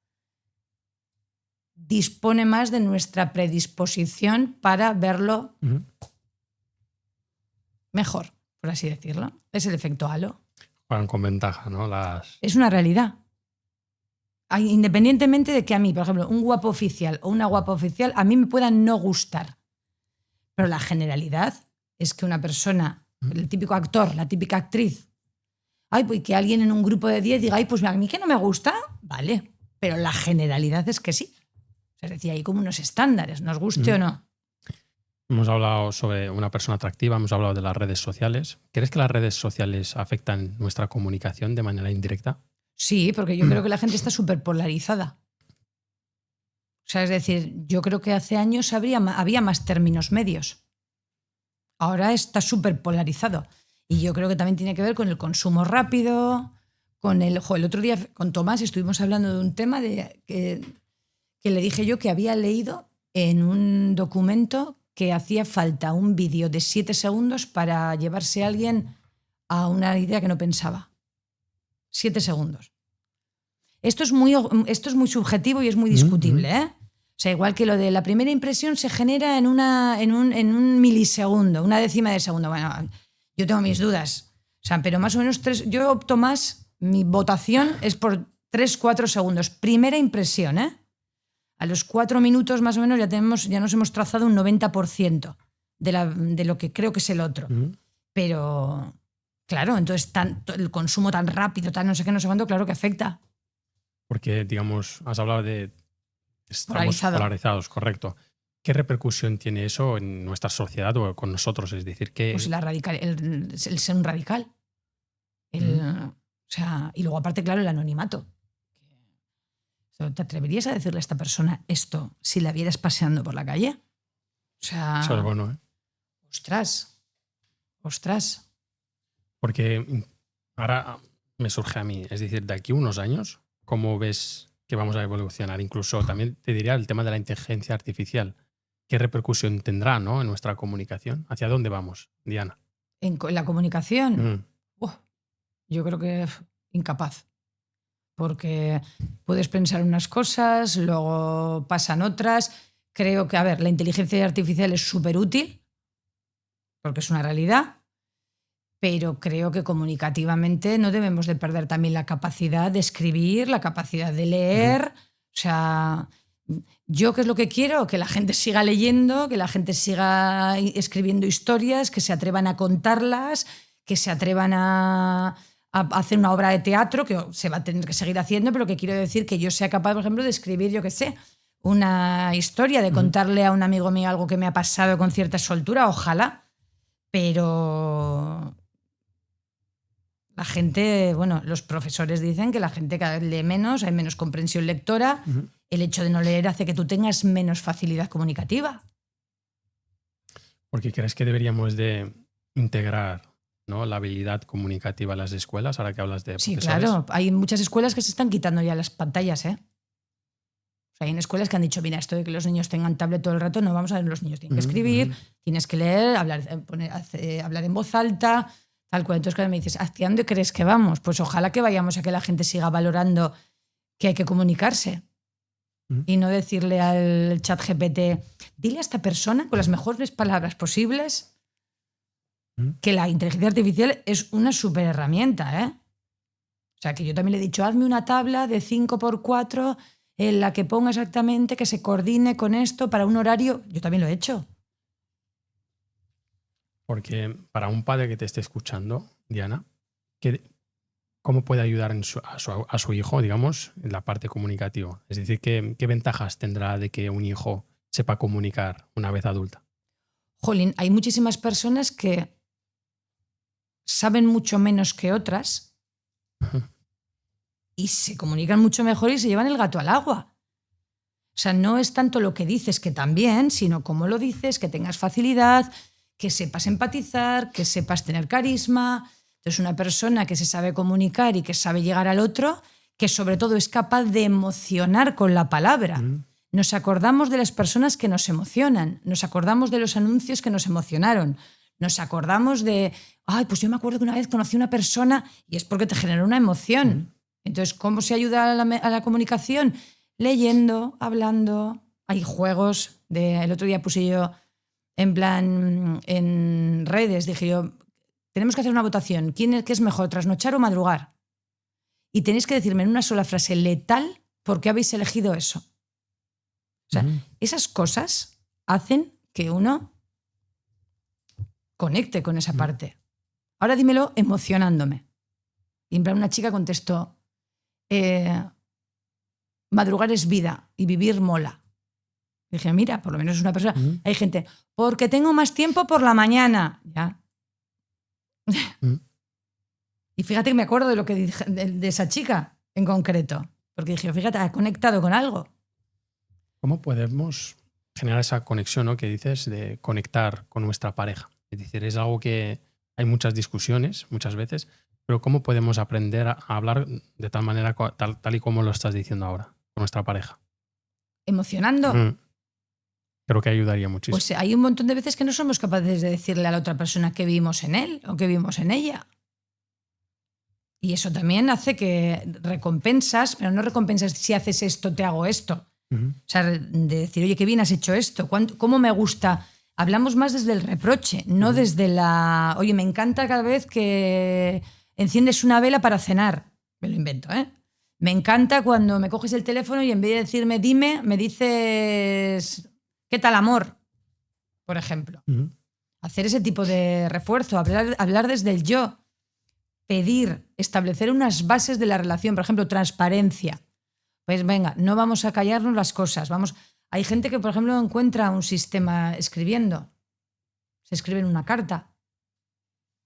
B: dispone más de nuestra predisposición para verlo
A: Ujú.
B: mejor, por así decirlo. Es el efecto halo.
A: Juegan con ventaja, ¿no?
B: Es una realidad. Independientemente de que a mí, por ejemplo, un guapo oficial o una guapa oficial, a mí me pueda no gustar. Pero la generalidad es que una persona, el típico actor, la típica actriz, pues que alguien en un grupo de 10 diga, pues a mí que no me gusta, vale. Pero la generalidad es que sí. Es decir, hay como unos estándares, nos guste o no.
A: Hemos hablado sobre una persona atractiva, hemos hablado de las redes sociales. ¿Crees que las redes sociales afectan nuestra comunicación de manera indirecta?
B: Sí, porque yo creo que la gente está súper polarizada. O sea, es decir, yo creo que hace años había más términos medios. Ahora está súper polarizado. Y yo creo que también tiene que ver con el consumo rápido, con el otro día con Tomás estuvimos hablando de un tema que le dije yo que había leído en un documento que hacía falta un vídeo de 7 segundos para llevarse a alguien a una idea que no pensaba. 7 segundos. Esto es muy subjetivo y es muy discutible, ¿eh? O sea, igual que lo de la primera impresión se genera en un milisegundo, una décima de segundo. Bueno, yo tengo mis dudas. O sea, pero más o menos yo opto más, mi votación es por 3-4 segundos. Primera impresión, ¿eh? A los 4 minutos más o menos ya nos hemos trazado un 90% de lo que creo que es el otro. Pero, claro, entonces el consumo tan rápido, tan no sé qué, no sé cuánto, claro que afecta.
A: Porque, digamos, has hablado de estamos polarizados, correcto. ¿Qué repercusión tiene eso en nuestra sociedad o con nosotros? Es decir, que
B: pues el ser un radical. O sea, y luego aparte, claro, el anonimato. ¿Te atreverías a decirle a esta persona esto si la vieras paseando por la calle? O sea,
A: eso es bueno, ¿eh?
B: Ostras.
A: Porque ahora me surge a mí, es decir, de aquí a unos años, ¿cómo ves que vamos a evolucionar? Incluso también te diría el tema de la inteligencia artificial. ¿Qué repercusión tendrá, ¿no?, en nuestra comunicación? ¿Hacia dónde vamos, Diana?
B: En la comunicación, yo creo que incapaz. Porque puedes pensar unas cosas, luego pasan otras. Creo que, la inteligencia artificial es súper útil, porque es una realidad, pero creo que comunicativamente no debemos de perder también la capacidad de escribir, la capacidad de leer. O sea, ¿yo qué es lo que quiero? Que la gente siga leyendo, que la gente siga escribiendo historias, que se atrevan a contarlas, que se atrevan a hacer una obra de teatro, que se va a tener que seguir haciendo, pero que quiero decir que yo sea capaz, por ejemplo, de escribir, yo qué sé, una historia, de contarle a un amigo mío algo que me ha pasado con cierta soltura, ojalá, pero la gente, bueno, los profesores dicen que la gente cada vez lee menos, hay menos comprensión lectora, el hecho de no leer hace que tú tengas menos facilidad comunicativa.
A: ¿Porque crees que deberíamos de integrar, ¿no?, la habilidad comunicativa a las escuelas, ahora que hablas de profesores?
B: Sí, claro. Hay muchas escuelas que se están quitando ya las pantallas, ¿eh? O sea, hay escuelas que han dicho, mira, esto de que los niños tengan tablet todo el rato, no vamos a ver, los niños tienen que escribir, tienes que leer, hablar en voz alta, tal cual. Entonces, claro, me dices, ¿hacia dónde crees que vamos? Pues ojalá que vayamos a que la gente siga valorando que hay que comunicarse. Y no decirle al chat GPT, dile a esta persona con las mejores palabras posibles que la inteligencia artificial es una súper herramienta, ¿eh? O sea, que yo también le he dicho, hazme una tabla de 5x4 en la que ponga exactamente que se coordine con esto para un horario. Yo también lo he hecho.
A: Porque para un padre que te esté escuchando, Diana, ¿cómo puede ayudar a su hijo, digamos, en la parte comunicativa? Es decir, ¿qué ventajas tendrá de que un hijo sepa comunicar una vez adulta?
B: Jolín, hay muchísimas personas que saben mucho menos que otras y se comunican mucho mejor y se llevan el gato al agua. O sea, no es tanto lo que dices, que también, sino cómo lo dices, que tengas facilidad, que sepas empatizar, que sepas tener carisma. Entonces, una persona que se sabe comunicar y que sabe llegar al otro, que sobre todo es capaz de emocionar con la palabra. Nos acordamos de las personas que nos emocionan, nos acordamos de los anuncios que nos emocionaron, nos acordamos de, ay, pues yo me acuerdo que una vez conocí a una persona y es porque te generó una emoción. Entonces, ¿cómo se ayuda a la comunicación? Leyendo, hablando. Hay juegos. El otro día puse yo en plan en redes, dije yo, tenemos que hacer una votación. ¿Qué es mejor, trasnochar o madrugar? Y tenéis que decirme en una sola frase letal por qué habéis elegido eso. O sea, esas cosas hacen que uno conecte con esa parte. Ahora dímelo emocionándome. Y en plan una chica contestó, madrugar es vida y vivir mola. Y dije, mira, por lo menos es una persona. Hay gente, porque tengo más tiempo por la mañana. Ya. Y fíjate que me acuerdo de lo que dije de esa chica en concreto. Porque dije, fíjate, ha conectado con algo.
A: ¿Cómo podemos generar esa conexión, ¿no? Que dices de conectar con nuestra pareja? Es decir, es algo que hay muchas discusiones muchas veces, pero ¿cómo podemos aprender a hablar de tal manera, tal y como lo estás diciendo ahora, con nuestra pareja?
B: Emocionando.
A: Creo que ayudaría muchísimo.
B: Pues hay un montón de veces que no somos capaces de decirle a la otra persona que vimos en él o que vimos en ella. Y eso también hace que recompensas, pero no recompensas si haces esto, te hago esto. O sea, de decir, oye, qué bien has hecho esto, ¿cómo me gusta? Hablamos más desde el reproche, no desde la... Oye, me encanta cada vez que enciendes una vela para cenar. Me lo invento, ¿eh? Me encanta cuando me coges el teléfono y en vez de decirme dime, me dices ¿qué tal, amor? Por ejemplo. Hacer ese tipo de refuerzo, hablar desde el yo, pedir, establecer unas bases de la relación, por ejemplo, transparencia. Pues venga, no vamos a callarnos las cosas. Hay gente que, por ejemplo, encuentra un sistema escribiendo. Se escribe en una carta.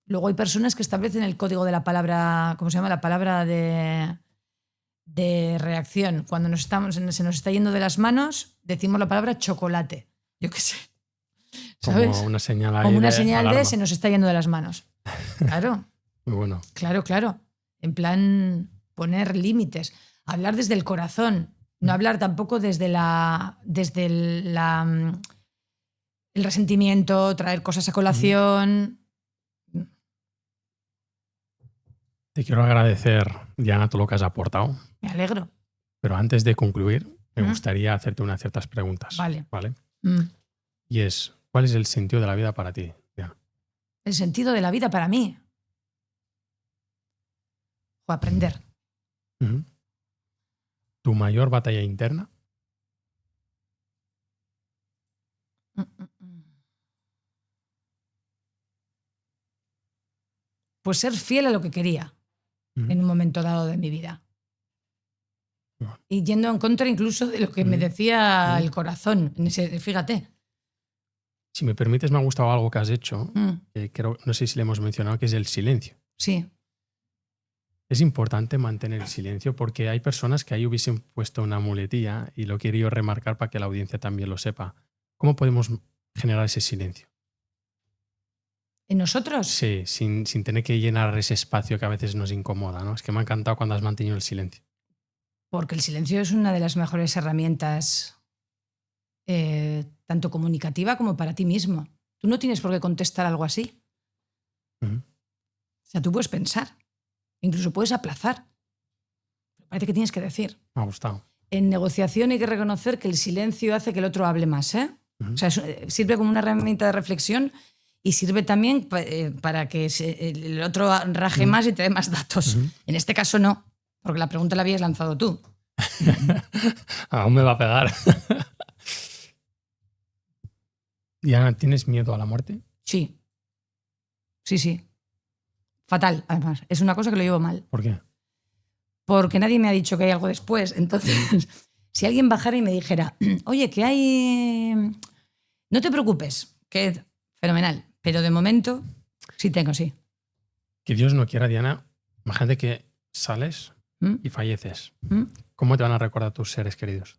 B: Luego hay personas que establecen el código de la palabra, ¿cómo se llama? La palabra de reacción. Cuando se nos está yendo de las manos, decimos la palabra chocolate. Yo qué sé. ¿Sabes?
A: Como una señal ahí.
B: Como una señal
A: alarma.
B: de se nos está yendo de las manos. Claro.
A: Muy bueno.
B: Claro. En plan, poner límites. Hablar desde el corazón. No hablar tampoco desde el resentimiento, traer cosas a colación.
A: Te quiero agradecer, Diana, todo lo que has aportado.
B: Me alegro.
A: Pero antes de concluir, me gustaría hacerte unas ciertas preguntas.
B: Vale.
A: Y es, ¿cuál es el sentido de la vida para ti, Diana?
B: El sentido de la vida para mí. O aprender.
A: ¿Tu mayor batalla interna?
B: Pues ser fiel a lo que quería en un momento dado de mi vida. Y yendo en contra incluso de lo que me decía el corazón. Fíjate.
A: Si me permites, me ha gustado algo que has hecho, no sé si le hemos mencionado, que es el silencio.
B: Sí.
A: Es importante mantener el silencio porque hay personas que ahí hubiesen puesto una muletilla y lo quiero remarcar para que la audiencia también lo sepa. ¿Cómo podemos generar ese silencio?
B: ¿En nosotros?
A: Sí, sin tener que llenar ese espacio que a veces nos incomoda, ¿no? Es que me ha encantado cuando has mantenido el silencio.
B: Porque el silencio es una de las mejores herramientas, tanto comunicativa como para ti mismo. Tú no tienes por qué contestar algo así. O sea, tú puedes pensar. Incluso puedes aplazar. Parece que tienes que decir.
A: Me ha gustado.
B: En negociación hay que reconocer que el silencio hace que el otro hable más, ¿eh? O sea, sirve como una herramienta de reflexión y sirve también para que el otro raje más y te dé más datos. En este caso no, porque la pregunta la habías lanzado tú.
A: Aún me va a pegar. Diana, ¿tienes miedo a la muerte?
B: Sí. Sí. Fatal, además. Es una cosa que lo llevo mal.
A: ¿Por qué?
B: Porque nadie me ha dicho que hay algo después. Entonces, si alguien bajara y me dijera, oye, que hay... No te preocupes, que es fenomenal. Pero de momento, sí.
A: Que Dios no quiera, Diana. Imagínate que sales
B: ¿Mm?
A: y falleces.
B: ¿Mm?
A: ¿Cómo te van a recordar tus seres queridos?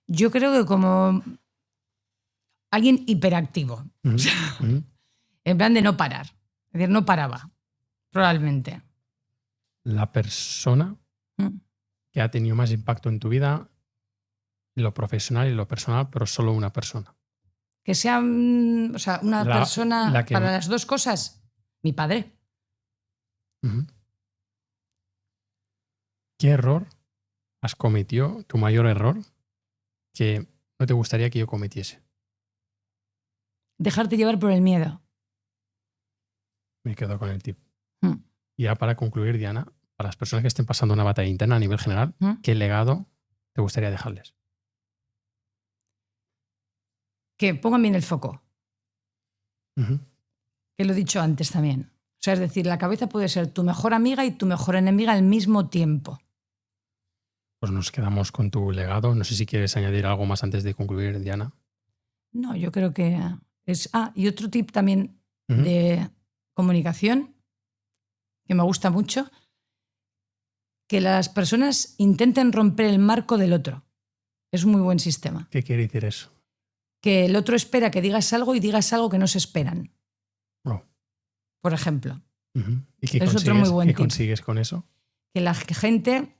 B: Yo creo que como alguien hiperactivo. En plan de no parar. Es decir, no paraba, probablemente.
A: La persona que ha tenido más impacto en tu vida, lo profesional y lo personal, pero solo una persona.
B: Que sea una persona
A: la que...
B: para las dos cosas. Mi padre.
A: ¿Qué error has cometido, tu mayor error, que no te gustaría que yo cometiese?
B: Dejarte llevar por el miedo.
A: Me quedo con el tip. Y ya para concluir, Diana, para las personas que estén pasando una batalla interna a nivel general, ¿qué legado te gustaría dejarles?
B: Que pongan bien el foco. Que lo he dicho antes también. O sea, es decir, la cabeza puede ser tu mejor amiga y tu mejor enemiga al mismo tiempo.
A: Pues nos quedamos con tu legado. No sé si quieres añadir algo más antes de concluir, Diana.
B: No, yo creo que es... y otro tip también de comunicación que me gusta mucho, que las personas intenten romper el marco del otro. Es un muy buen sistema.
A: ¿Qué quiere decir eso?
B: Que el otro espera que digas algo y digas algo que no se esperan. Por ejemplo.
A: ¿Y qué
B: es otro muy buen
A: ¿qué
B: tip.
A: Consigues con eso?
B: Que la gente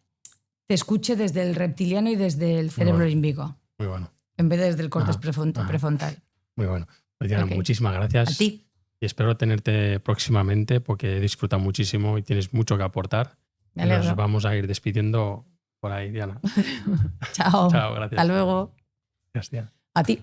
B: te escuche desde el reptiliano y desde el cerebro límbico.
A: Muy bueno.
B: En vez de desde el córtex prefrontal.
A: Muy bueno. Pues Diana, muchísimas gracias.
B: A ti.
A: Y espero tenerte próximamente porque he disfrutado muchísimo y tienes mucho que aportar.
B: Me alegro.
A: Nos vamos a ir despidiendo por ahí, Diana.
B: Chao.
A: Chao, gracias.
B: Hasta luego.
A: Gracias, Diana.
B: A ti.